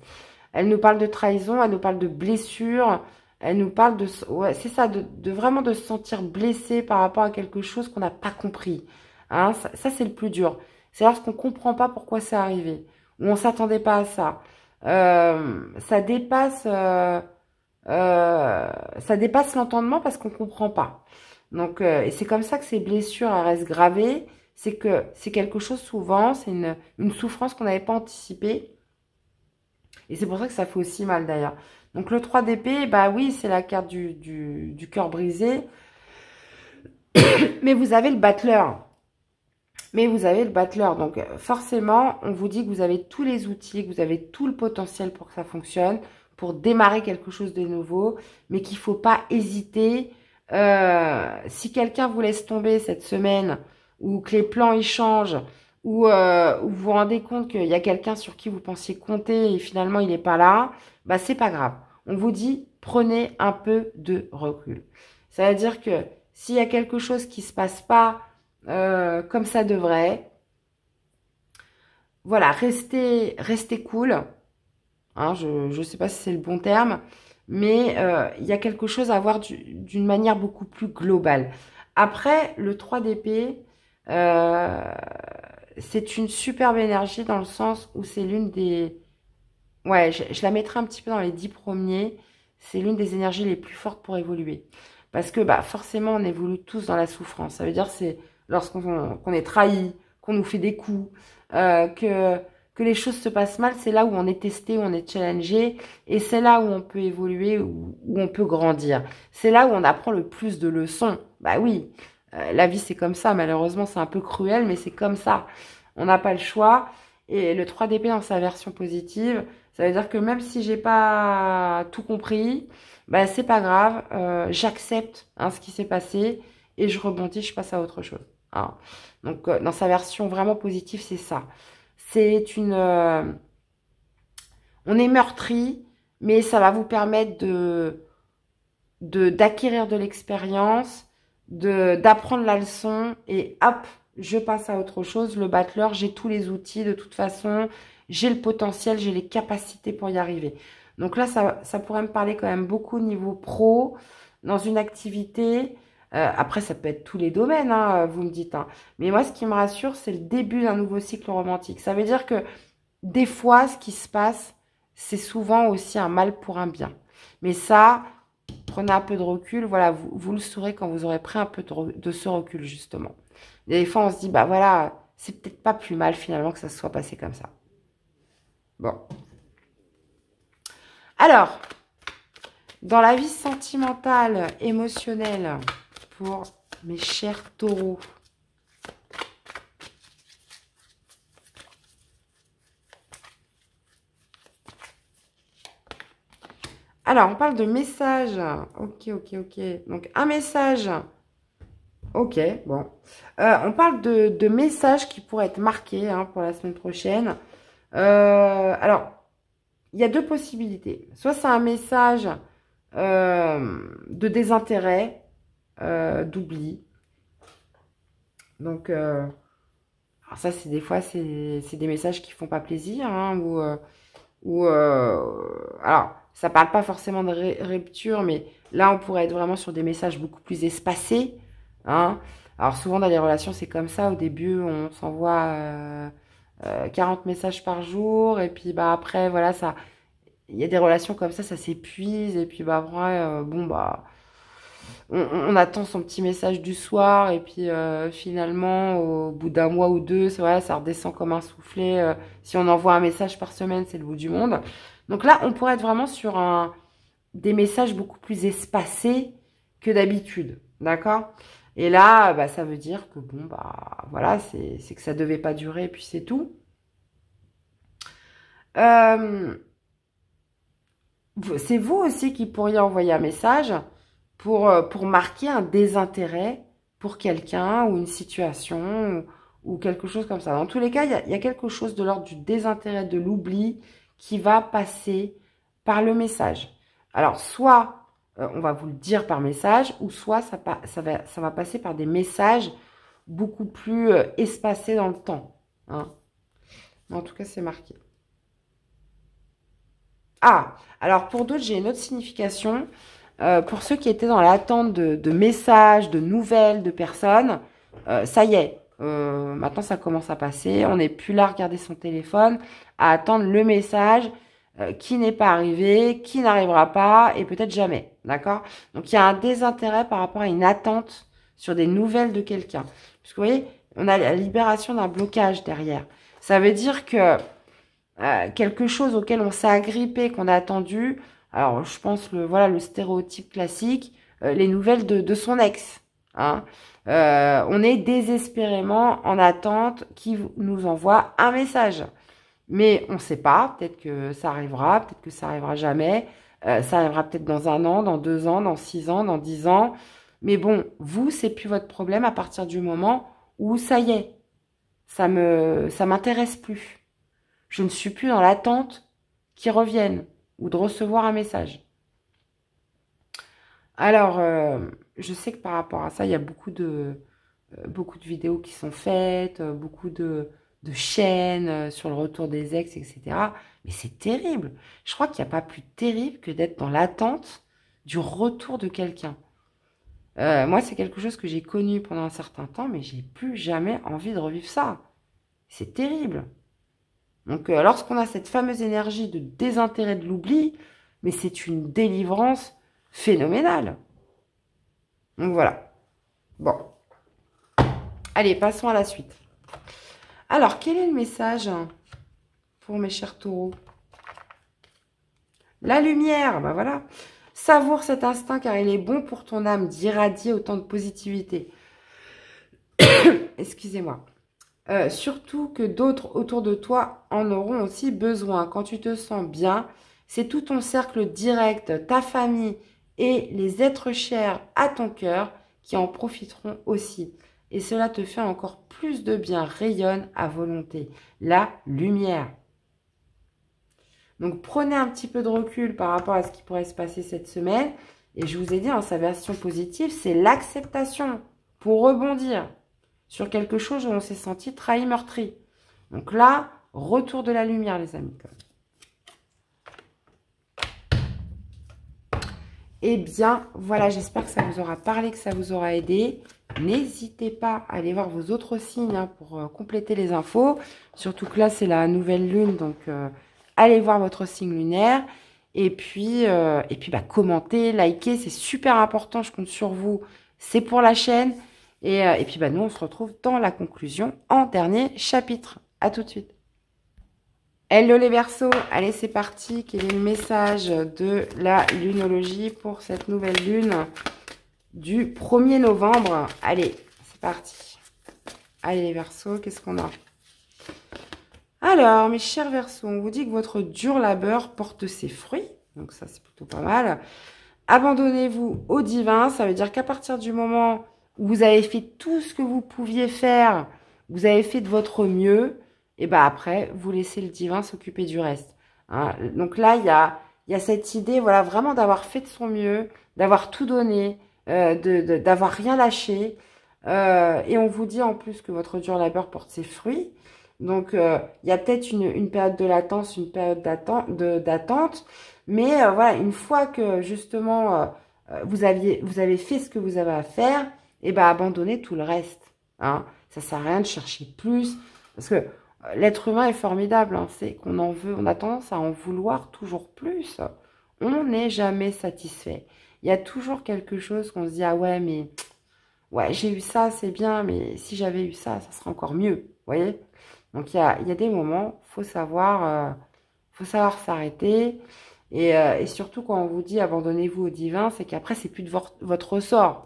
Elle nous parle de trahison, elle nous parle de blessure, elle nous parle de... Ouais, c'est ça, vraiment de se sentir blessé par rapport à quelque chose qu'on n'a pas compris. Hein, ça c'est le plus dur. C'est lorsqu'on ne comprend pas pourquoi c'est arrivé, ou on ne s'attendait pas à ça. Ça dépasse l'entendement parce qu'on ne comprend pas. Donc, et c'est comme ça que ces blessures elles restent gravées. C'est que c'est quelque chose souvent, c'est une souffrance qu'on n'avait pas anticipée. Et c'est pour ça que ça fait aussi mal d'ailleurs. Donc le 3 d'épée, bah oui, c'est la carte du cœur brisé. Mais vous avez le battleur. Donc forcément, on vous dit que vous avez tous les outils, que vous avez tout le potentiel pour que ça fonctionne, pour démarrer quelque chose de nouveau, mais qu'il ne faut pas hésiter. Si quelqu'un vous laisse tomber cette semaine, ou que les plans y changent, ou vous vous rendez compte qu'il y a quelqu'un sur qui vous pensiez compter et finalement il n'est pas là, bah c'est pas grave. On vous dit, prenez un peu de recul. Ça veut dire que s'il y a quelque chose qui se passe pas comme ça devrait, voilà, restez cool. Hein, je ne sais pas si c'est le bon terme, mais il y a quelque chose à voir d'une manière beaucoup plus globale. Après, le 3 d'épée, c'est une superbe énergie dans le sens où c'est l'une des... Ouais, je la mettrai un petit peu dans les 10 premiers. C'est l'une des énergies les plus fortes pour évoluer. Parce que bah, forcément, on évolue tous dans la souffrance. Ça veut dire c'est lorsqu'on est trahi, qu'on nous fait des coups, que les choses se passent mal, c'est là où on est testé, où on est challengé. Et c'est là où on peut évoluer, où on peut grandir. C'est là où on apprend le plus de leçons. Bah oui, la vie c'est comme ça. Malheureusement, c'est un peu cruel, mais c'est comme ça. On n'a pas le choix. Et le 3 d'épée dans sa version positive, ça veut dire que même si j'ai pas tout compris, bah c'est pas grave, j'accepte hein, ce qui s'est passé et je rebondis, je passe à autre chose. Hein. Donc dans sa version vraiment positive, c'est ça. C'est une, on est meurtri, mais ça va vous permettre d'acquérir de l'expérience, d'apprendre la leçon et hop, je passe à autre chose. Le battleur, j'ai tous les outils de toute façon, j'ai le potentiel, j'ai les capacités pour y arriver. Donc là, ça pourrait me parler quand même beaucoup au niveau pro, dans une activité. Après, ça peut être tous les domaines, hein, vous me dites. Hein. Mais moi, ce qui me rassure, c'est le début d'un nouveau cycle romantique. Ça veut dire que des fois, ce qui se passe, c'est souvent aussi un mal pour un bien. Mais ça, prenez un peu de recul. Voilà, vous le saurez quand vous aurez pris un peu de ce recul, justement. Et des fois, on se dit, bah voilà, c'est peut-être pas plus mal finalement que ça se soit passé comme ça. Bon. Alors, dans la vie sentimentale, émotionnelle, pour mes chers taureaux. Alors, on parle de message. Ok, ok, ok. Donc, un message. Ok, bon. On parle de messages qui pourraient être marqués hein, pour la semaine prochaine. Alors, il y a deux possibilités. Soit c'est un message de désintérêt, d'oubli. Donc, alors ça, c'est des fois, c'est des messages qui font pas plaisir. Hein, alors, ça parle pas forcément de rupture, mais là, on pourrait être vraiment sur des messages beaucoup plus espacés. Hein. Alors, souvent, dans les relations, c'est comme ça. Au début, on s'envoie 40 messages par jour. Et puis, bah, après, voilà, ça... Il y a des relations comme ça s'épuise. Et puis, bah, après, bon, bah... On attend son petit message du soir. Et puis, finalement, au bout d'un mois ou deux, voilà, ça redescend comme un soufflet. Si on envoie un message par semaine, c'est le bout du monde. Donc là, on pourrait être vraiment sur des messages beaucoup plus espacés que d'habitude. D'accord? Et là, bah, ça veut dire que, bon, bah, voilà, c'est que ça devait pas durer, et puis c'est tout. C'est vous aussi qui pourriez envoyer un message pour marquer un désintérêt pour quelqu'un ou une situation ou quelque chose comme ça. Dans tous les cas, il y a quelque chose de l'ordre du désintérêt, de l'oubli qui va passer par le message. Alors, soit on va vous le dire par message, ou soit ça va passer par des messages beaucoup plus espacés dans le temps. Hein. En tout cas, c'est marqué. Ah, alors pour d'autres, j'ai une autre signification. Pour ceux qui étaient dans l'attente de messages, de nouvelles, de personnes, ça y est. Maintenant, ça commence à passer. On n'est plus là à regarder son téléphone, à attendre le message qui n'est pas arrivé, qui n'arrivera pas et peut-être jamais. D'accord? Donc, il y a un désintérêt par rapport à une attente sur des nouvelles de quelqu'un. Parce que vous voyez, on a la libération d'un blocage derrière. Ça veut dire que quelque chose auquel on s'est agrippé, qu'on a attendu. Alors, je pense voilà le stéréotype classique, les nouvelles de son ex. Hein. On est désespérément en attente qu'il nous envoie un message. Mais on ne sait pas, peut-être que ça arrivera, peut-être que ça arrivera jamais. Ça arrivera peut-être dans 1 an, dans 2 ans, dans 6 ans, dans 10 ans. Mais bon, vous, c'est plus votre problème à partir du moment où ça y est, ça m'intéresse plus. Je ne suis plus dans l'attente qu'ils reviennent ou de recevoir un message. Alors, je sais que par rapport à ça, il y a beaucoup de vidéos qui sont faites, beaucoup de chaînes sur le retour des ex, etc. Mais c'est terrible. Je crois qu'il n'y a pas plus terrible que d'être dans l'attente du retour de quelqu'un. Moi, c'est quelque chose que j'ai connu pendant un certain temps, mais j'ai plus jamais envie de revivre ça. C'est terrible. Donc, lorsqu'on a cette fameuse énergie de désintérêt de l'oubli, mais c'est une délivrance phénoménale. Donc, voilà. Bon. Allez, passons à la suite. Alors, quel est le message pour mes chers taureaux? La lumière, ben voilà. Savoure cet instinct car il est bon pour ton âme d'irradier autant de positivité. Excusez-moi. Surtout que d'autres autour de toi en auront aussi besoin. Quand tu te sens bien, c'est tout ton cercle direct, ta famille et les êtres chers à ton cœur qui en profiteront aussi. Et cela te fait encore plus de bien, rayonne à volonté. La lumière. Donc prenez un petit peu de recul par rapport à ce qui pourrait se passer cette semaine. Et je vous ai dit, sa version positive, c'est l'acceptation pour rebondir sur quelque chose où on s'est senti trahi, meurtri. Donc là, retour de la lumière, les amis. Eh bien, voilà, j'espère que ça vous aura parlé, que ça vous aura aidé. N'hésitez pas à aller voir vos autres signes pour compléter les infos. Surtout que là, c'est la nouvelle lune, donc allez voir votre signe lunaire. Et puis commentez, likez, c'est super important, je compte sur vous. C'est pour la chaîne. Et puis, nous, on se retrouve dans la conclusion en dernier chapitre. À tout de suite. Hello les Verseaux. Allez, c'est parti. Quel est le message de la lunologie pour cette nouvelle lune du 1er novembre. Allez, c'est parti. Allez, les Verseaux, qu'est-ce qu'on a? Alors, mes chers Verseaux, on vous dit que votre dur labeur porte ses fruits. Donc ça, c'est plutôt pas mal. Abandonnez-vous au divin. Ça veut dire qu'à partir du moment où vous avez fait tout ce que vous pouviez faire, vous avez fait de votre mieux, et ben après, vous laissez le divin s'occuper du reste. Hein. Donc là, il y a cette idée, voilà, vraiment d'avoir fait de son mieux, d'avoir tout donné, d'avoir rien lâché. Et on vous dit en plus que votre dur labeur porte ses fruits. Donc, il y a peut-être une période de latence, une période d'attente. Mais voilà, une fois que justement vous avez fait ce que vous avez à faire, et ben abandonnez tout le reste. Hein. Ça sert à rien de chercher plus, parce que l'être humain est formidable. Hein, c'est qu'on en veut, on a tendance à en vouloir toujours plus. On n'est jamais satisfait. Il y a toujours quelque chose qu'on se dit ah ouais mais ouais j'ai eu ça c'est bien, mais si j'avais eu ça, ça serait encore mieux. Vous voyez? Donc il y a des moments, faut savoir s'arrêter. Et surtout, quand on vous dit abandonnez-vous au divin, c'est qu'après, c'est plus de votre ressort.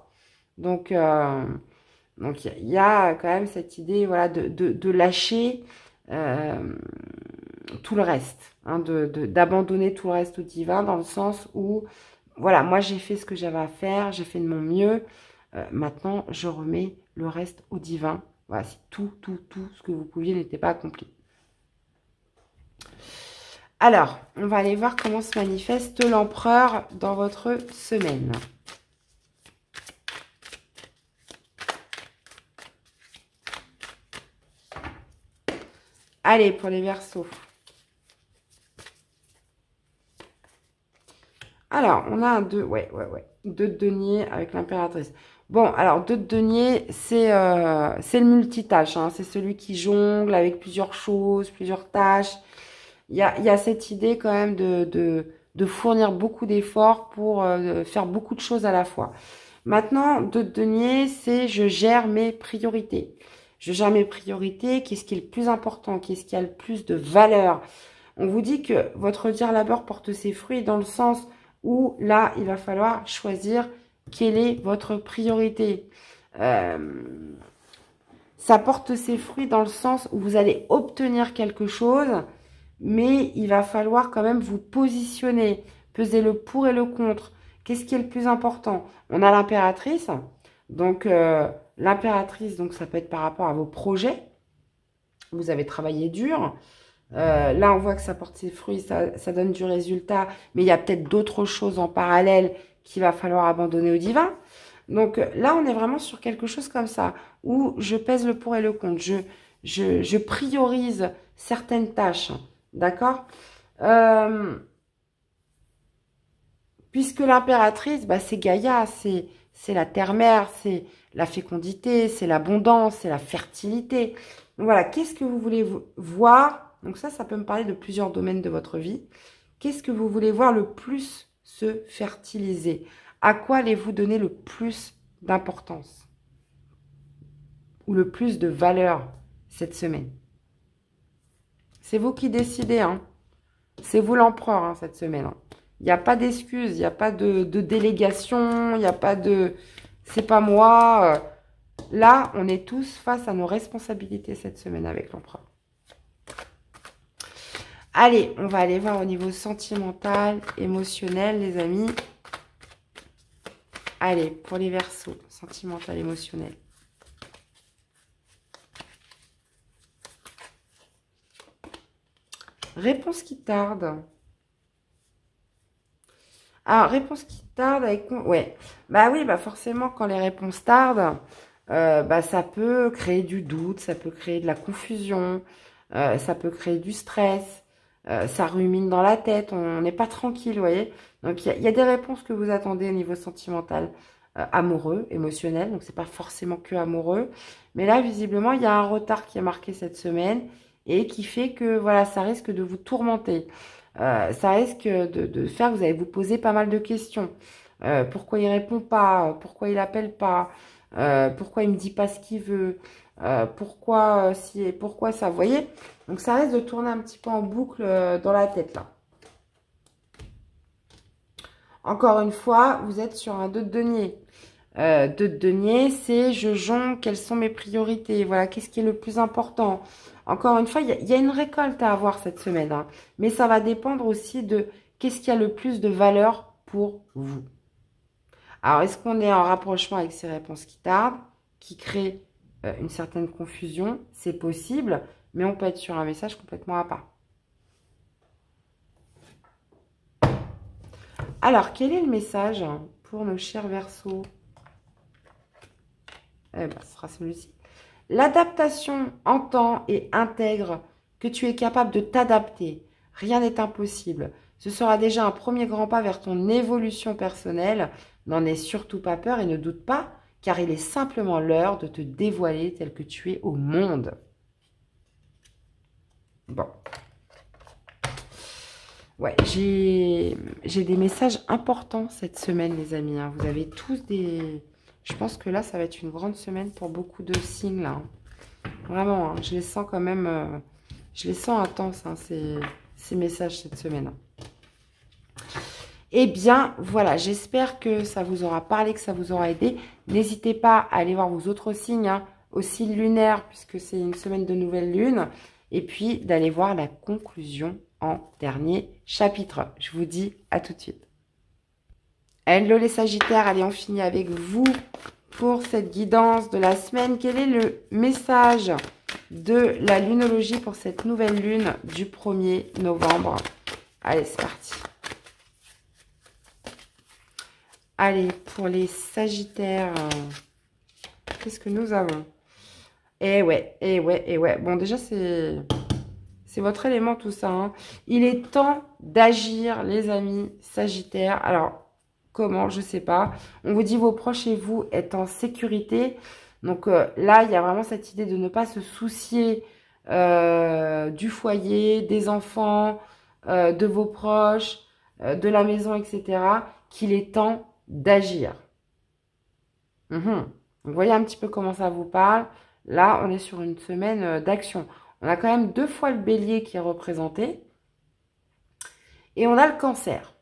Donc il y a quand même cette idée voilà, de lâcher tout le reste, hein, d'abandonner tout le reste au divin, dans le sens où, voilà, moi j'ai fait ce que j'avais à faire, j'ai fait de mon mieux, maintenant je remets le reste au divin. Voilà, si tout ce que vous pouviez n'était pas accompli. Alors, on va aller voir comment se manifeste l'empereur dans votre semaine. Allez, pour les Verseaux. Alors, on a un 2, ouais. 2 de denier avec l'impératrice. Bon, alors 2 de denier, c'est le multitâche. Hein, c'est celui qui jongle avec plusieurs choses, plusieurs tâches. Il y a cette idée quand même de fournir beaucoup d'efforts pour faire beaucoup de choses à la fois. Maintenant, 2 de denier, c'est je gère mes priorités. Je gère mes priorités, qu'est-ce qui est le plus important, qu'est-ce qui a le plus de valeur. On vous dit que votre dur labeur porte ses fruits dans le sens où là, il va falloir choisir quelle est votre priorité. Ça porte ses fruits dans le sens où vous allez obtenir quelque chose, mais il va falloir quand même vous positionner, peser le pour et le contre. Qu'est-ce qui est le plus important? On a l'impératrice. Donc, l'impératrice, donc ça peut être par rapport à vos projets. Vous avez travaillé dur. Là, on voit que ça porte ses fruits, ça donne du résultat, mais il y a peut-être d'autres choses en parallèle qu'il va falloir abandonner au divin. Donc là, on est vraiment sur quelque chose comme ça, où je pèse le pour et le contre. Je priorise certaines tâches, d'accord? Puisque l'impératrice, bah, c'est Gaïa, c'est la terre-mère, c'est la fécondité, c'est l'abondance, c'est la fertilité. Donc voilà, qu'est-ce que vous voulez voir? Donc ça peut me parler de plusieurs domaines de votre vie. Qu'est-ce que vous voulez voir le plus se fertiliser? À quoi allez-vous donner le plus d'importance? Ou le plus de valeur cette semaine? C'est vous qui décidez, hein. C'est vous l'empereur, hein, cette semaine. Hein. Il n'y a pas d'excuses, il n'y a pas de délégation, il n'y a pas de... C'est pas moi. Là, on est tous face à nos responsabilités cette semaine avec l'empereur. Allez, on va aller voir au niveau sentimental, émotionnel, les amis. Allez, pour les Verseaux, sentimental, émotionnel. Réponse qui tarde. Alors, réponse qui tarde avec... Ouais. Bah oui, bah forcément, quand les réponses tardent, bah ça peut créer du doute, ça peut créer de la confusion, ça peut créer du stress. Ça rumine dans la tête, on n'est pas tranquille, vous voyez. Donc, il y a des réponses que vous attendez au niveau sentimental, amoureux, émotionnel. Donc, c'est pas forcément que amoureux. Mais là, visiblement, il y a un retard qui est marqué cette semaine et qui fait que, voilà, ça risque de vous tourmenter. Ça risque de faire que vous allez vous poser pas mal de questions. Pourquoi il répond pas? Pourquoi il appelle pas? Pourquoi il me dit pas ce qu'il veut? Pourquoi ça, vous voyez? Donc ça risque de tourner un petit peu en boucle dans la tête là. Encore une fois, vous êtes sur un 2 de denier. de denier, c'est je jongle, quelles sont mes priorités, voilà, qu'est-ce qui est le plus important. Encore une fois, il y a une récolte à avoir cette semaine, hein, mais ça va dépendre aussi de qu'est-ce qui a le plus de valeur pour vous. Alors, est-ce qu'on est en rapprochement avec ces réponses qui tardent, qui créent une certaine confusion? C'est possible, mais on peut être sur un message complètement à part. Alors, quel est le message pour nos chers Verseaux? Eh ben, ce sera celui-ci. L'adaptation entend et intègre que tu es capable de t'adapter. Rien n'est impossible. Ce sera déjà un premier grand pas vers ton évolution personnelle. N'en aie surtout pas peur et ne doute pas, car il est simplement l'heure de te dévoiler tel que tu es au monde. Bon. Ouais, j'ai des messages importants cette semaine, les amis, hein. Vous avez tous des... Je pense que là, ça va être une grande semaine pour beaucoup de signes, là, hein. Vraiment, hein, je les sens quand même... je les sens intenses, hein, ces messages cette semaine. Eh bien, voilà, j'espère que ça vous aura parlé, que ça vous aura aidé. N'hésitez pas à aller voir vos autres signes, hein, aussi lunaires, puisque c'est une semaine de nouvelle lune. Et puis, d'aller voir la conclusion en dernier chapitre. Je vous dis à tout de suite. Hello les Sagittaires, allez, on finit avec vous pour cette guidance de la semaine. Quel est le message de la lunologie pour cette nouvelle lune du 1er novembre? Allez, c'est parti. Allez, pour les Sagittaires, qu'est-ce que nous avons? Eh ouais, eh ouais, eh ouais. Bon, déjà, c'est votre élément, tout ça, hein. Il est temps d'agir, les amis Sagittaires. Alors, comment? Je sais pas. On vous dit vos proches et vous êtes en sécurité. Donc là, il y a vraiment cette idée de ne pas se soucier du foyer, des enfants, de vos proches, de la maison, etc. Qu'il est temps d'agir. Vous voyez un petit peu comment ça vous parle. Là, on est sur une semaine d'action. On a quand même 2 fois le bélier qui est représenté. Et on a le cancer.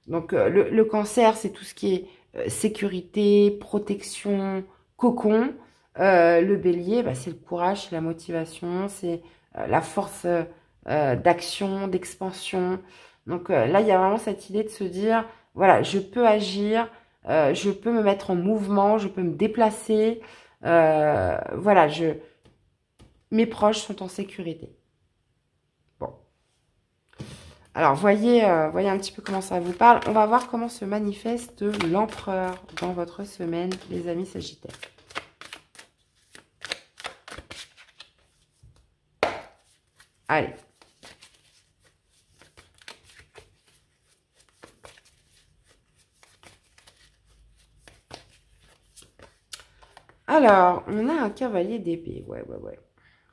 Donc, le cancer, c'est tout ce qui est sécurité, protection, cocon. Le bélier, bah, c'est le courage, c'est la motivation, c'est la force d'action, d'expansion. Donc là, il y a vraiment cette idée de se dire, voilà, je peux agir, je peux me mettre en mouvement, je peux me déplacer. Voilà, mes proches sont en sécurité. Bon. Alors, voyez un petit peu comment ça vous parle. On va voir comment se manifeste l'empereur dans votre semaine, les amis Sagittaires. Allez. Alors, on a un cavalier d'épée. Ouais.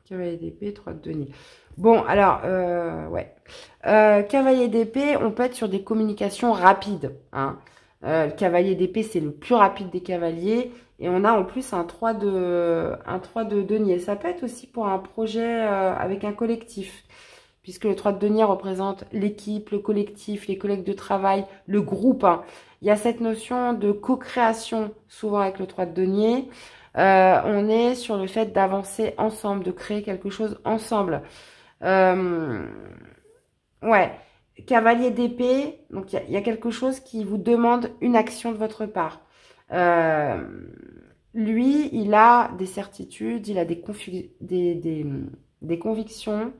Cavalier d'épée, 3 de denier. Bon, alors, ouais. Cavalier d'épée, on peut être sur des communications rapides, hein. Le cavalier d'épée, c'est le plus rapide des cavaliers. Et on a en plus un 3 de denier. Ça peut être aussi pour un projet avec un collectif. Puisque le 3 de denier représente l'équipe, le collectif, les collègues de travail, le groupe, hein. Il y a cette notion de co-création, souvent avec le 3 de denier. On est sur le fait d'avancer ensemble, de créer quelque chose ensemble. Ouais, cavalier d'épée, donc il y a quelque chose qui vous demande une action de votre part. Lui, il a des certitudes, il a des convictions.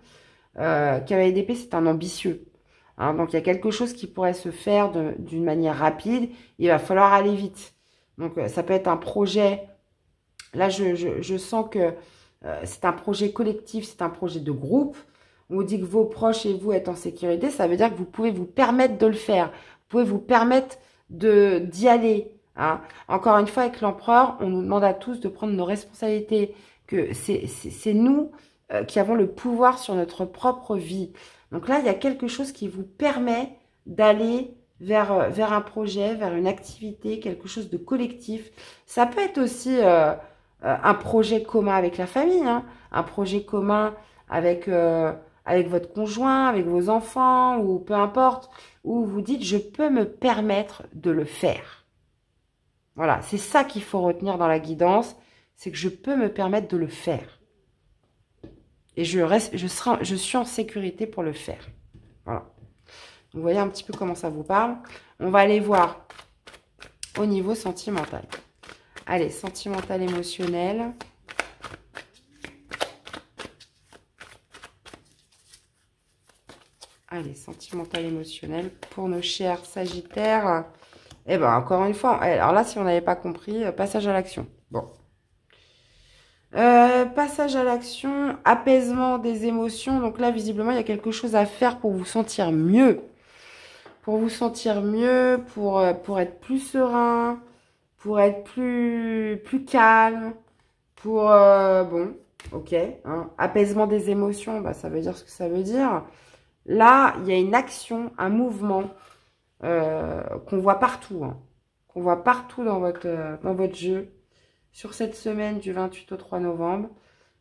Cavalier d'épée, c'est un ambitieux, hein, donc il y a quelque chose qui pourrait se faire d'une manière rapide. Il va falloir aller vite. Donc ça peut être un projet. Là, je sens que c'est un projet collectif, c'est un projet de groupe. On vous dit que vos proches et vous êtes en sécurité. Ça veut dire que vous pouvez vous permettre de le faire. Vous pouvez vous permettre d'y aller, hein. Encore une fois, avec l'empereur, on nous demande à tous de prendre nos responsabilités. Que c'est nous qui avons le pouvoir sur notre propre vie. Donc là, il y a quelque chose qui vous permet d'aller vers un projet, vers une activité, quelque chose de collectif. Ça peut être aussi un projet commun avec la famille, hein, un projet commun avec votre conjoint, avec vos enfants, ou peu importe, où vous dites « je peux me permettre de le faire ». Voilà, c'est ça qu'il faut retenir dans la guidance, c'est que je peux me permettre de le faire. Et je suis en sécurité pour le faire. Voilà. Vous voyez un petit peu comment ça vous parle. On va aller voir au niveau sentimental. Allez, sentimental, émotionnel. Allez, sentimental, émotionnel pour nos chers Sagittaires. Eh bien, encore une fois, alors là, si on n'avait pas compris, passage à l'action. Bon. Passage à l'action, apaisement des émotions. Donc là, visiblement, il y a quelque chose à faire pour vous sentir mieux. Pour vous sentir mieux, pour être plus serein, pour être plus calme, bon, ok. Hein. Apaisement des émotions, bah, ça veut dire ce que ça veut dire. Là, il y a une action, un mouvement qu'on voit partout. Hein, qu'on voit partout dans votre jeu. Sur cette semaine du 28 au 3 novembre,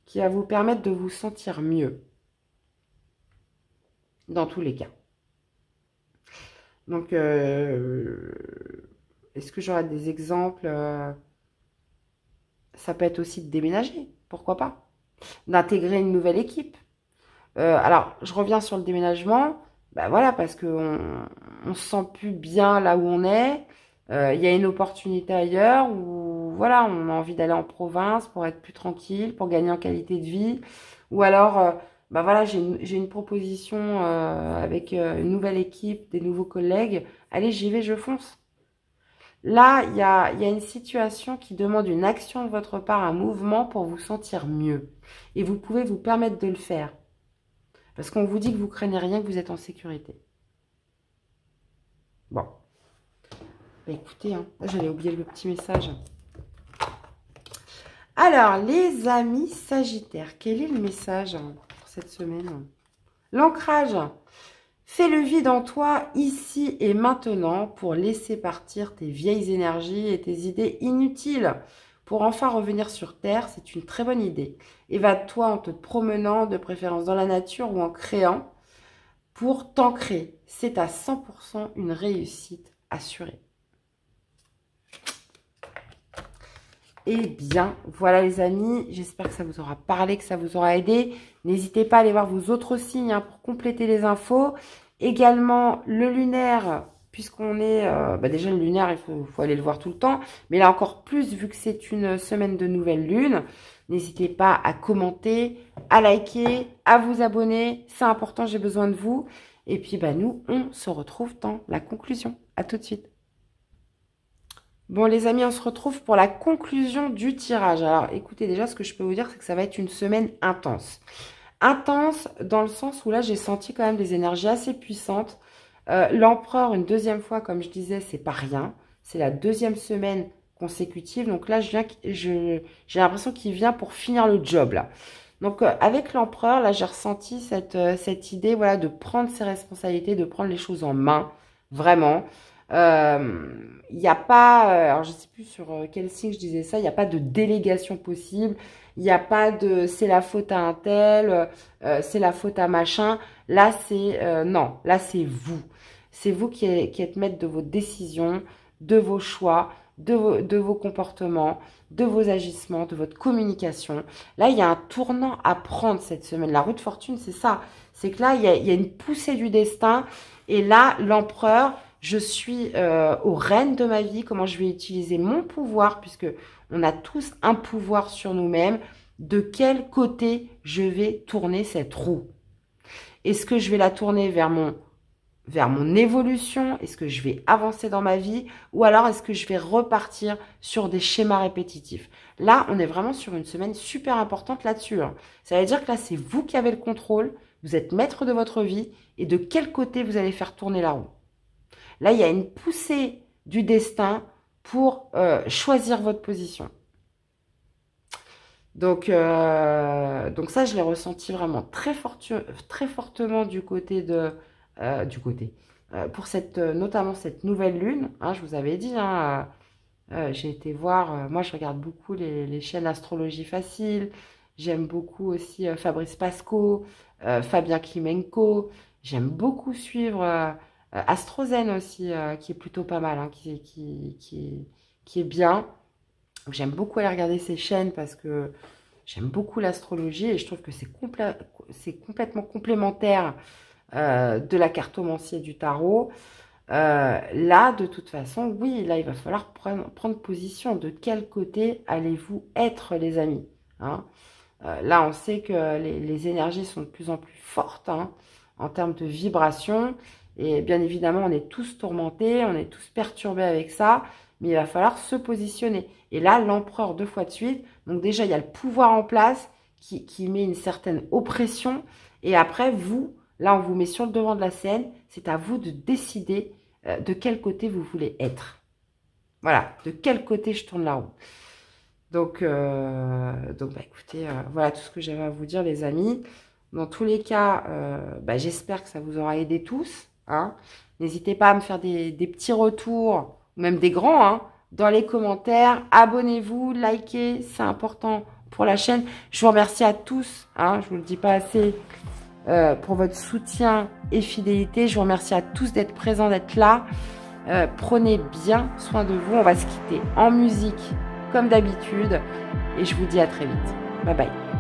qui va vous permettre de vous sentir mieux. Dans tous les cas. Donc, est-ce que j'aurai des exemples ça peut être aussi de déménager, pourquoi pas. D'intégrer une nouvelle équipe. Alors, je reviens sur le déménagement. Ben voilà, parce qu'on on se sent plus bien là où on est. Il y a une opportunité ailleurs où voilà, on a envie d'aller en province pour être plus tranquille, pour gagner en qualité de vie. Ou alors, ben voilà, j'ai une proposition avec une nouvelle équipe, des nouveaux collègues. Allez, j'y vais, je fonce. Là, il y a une situation qui demande une action de votre part, un mouvement pour vous sentir mieux. Et vous pouvez vous permettre de le faire. Parce qu'on vous dit que vous craignez rien, que vous êtes en sécurité. Bon. Bah écoutez, hein, j'allais oublier le petit message. Alors, les amis Sagittaires, quel est le message pour cette semaine? L'ancrage. Fais le vide en toi, ici et maintenant, pour laisser partir tes vieilles énergies et tes idées inutiles. Pour enfin revenir sur Terre, c'est une très bonne idée. Évade-toi en te promenant, de préférence dans la nature ou en créant, pour t'ancrer. C'est à 100% une réussite assurée. Eh bien, voilà les amis, j'espère que ça vous aura parlé, que ça vous aura aidé. N'hésitez pas à aller voir vos autres signes hein, pour compléter les infos. Également, le lunaire, puisqu'on est... déjà, le lunaire, il faut aller le voir tout le temps. Mais là, encore plus, vu que c'est une semaine de nouvelle lune. N'hésitez pas à commenter, à liker, à vous abonner. C'est important, j'ai besoin de vous. Et puis, nous, on se retrouve dans la conclusion. À tout de suite. Bon les amis, on se retrouve pour la conclusion du tirage. Alors écoutez, déjà ce que je peux vous dire, c'est que ça va être une semaine intense. Intense dans le sens où là, j'ai senti quand même des énergies assez puissantes. L'empereur, une deuxième fois, comme je disais, c'est pas rien. C'est la deuxième semaine consécutive. Donc là, j'ai l'impression qu'il vient pour finir le job là. Donc avec l'empereur, là, j'ai ressenti cette idée voilà, de prendre ses responsabilités, de prendre les choses en main, vraiment. Il n'y a pas, alors je sais plus sur quel signe je disais ça, il n'y a pas de délégation possible, il n'y a pas de c'est la faute à un tel, c'est la faute à machin. Là, non, là, c'est vous. C'est vous qui êtes maître de vos décisions, de vos choix, de vos comportements, de vos agissements, de votre communication. Là, il y a un tournant à prendre cette semaine. La roue de fortune, c'est ça. C'est que là, il y a une poussée du destin. Et là, l'empereur, je suis aux rênes de ma vie, comment je vais utiliser mon pouvoir, puisque on a tous un pouvoir sur nous-mêmes. De quel côté je vais tourner cette roue? Est-ce que je vais la tourner vers mon évolution? Est-ce que je vais avancer dans ma vie? Ou alors est-ce que je vais repartir sur des schémas répétitifs? Là, on est vraiment sur une semaine super importante là-dessus. Hein. Ça veut dire que là, c'est vous qui avez le contrôle. Vous êtes maître de votre vie. Et de quel côté vous allez faire tourner la roue? Là, il y a une poussée du destin pour choisir votre position. Donc ça, je l'ai ressenti vraiment très fortement du côté de... pour notamment cette nouvelle lune. Hein, je vous avais dit, hein, j'ai été voir... moi, je regarde beaucoup les chaînes Astrologie Facile. J'aime beaucoup aussi Fabrice Pasco, Fabien Klimenko. J'aime beaucoup suivre... AstroZen aussi, qui est plutôt pas mal, hein, qui est bien. J'aime beaucoup aller regarder ces chaînes parce que j'aime beaucoup l'astrologie et je trouve que c'est complètement complémentaire de la cartomancie et du tarot. Là, de toute façon, oui, là, il va falloir prendre position. De quel côté allez-vous être, les amis, hein? Là, on sait que les énergies sont de plus en plus fortes, hein, en termes de vibration. Et bien évidemment, on est tous tourmentés, on est tous perturbés avec ça, mais il va falloir se positionner. Et là, l'empereur 2 fois de suite, donc déjà, il y a le pouvoir en place qui met une certaine oppression. Et après, vous, là, on vous met sur le devant de la scène, c'est à vous de décider de quel côté vous voulez être. Voilà, de quel côté je tourne la roue. Donc bah, écoutez, voilà tout ce que j'avais à vous dire, les amis. Dans tous les cas, bah, j'espère que ça vous aura aidé tous, hein. N'hésitez pas à me faire des petits retours, ou même des grands, hein, dans les commentaires. Abonnez-vous, likez, c'est important pour la chaîne. Je vous remercie à tous, hein, je vous le dis pas assez, pour votre soutien et fidélité. Je vous remercie à tous d'être présents, d'être là. Prenez bien soin de vous. On va se quitter en musique comme d'habitude. Et je vous dis à très vite. Bye bye.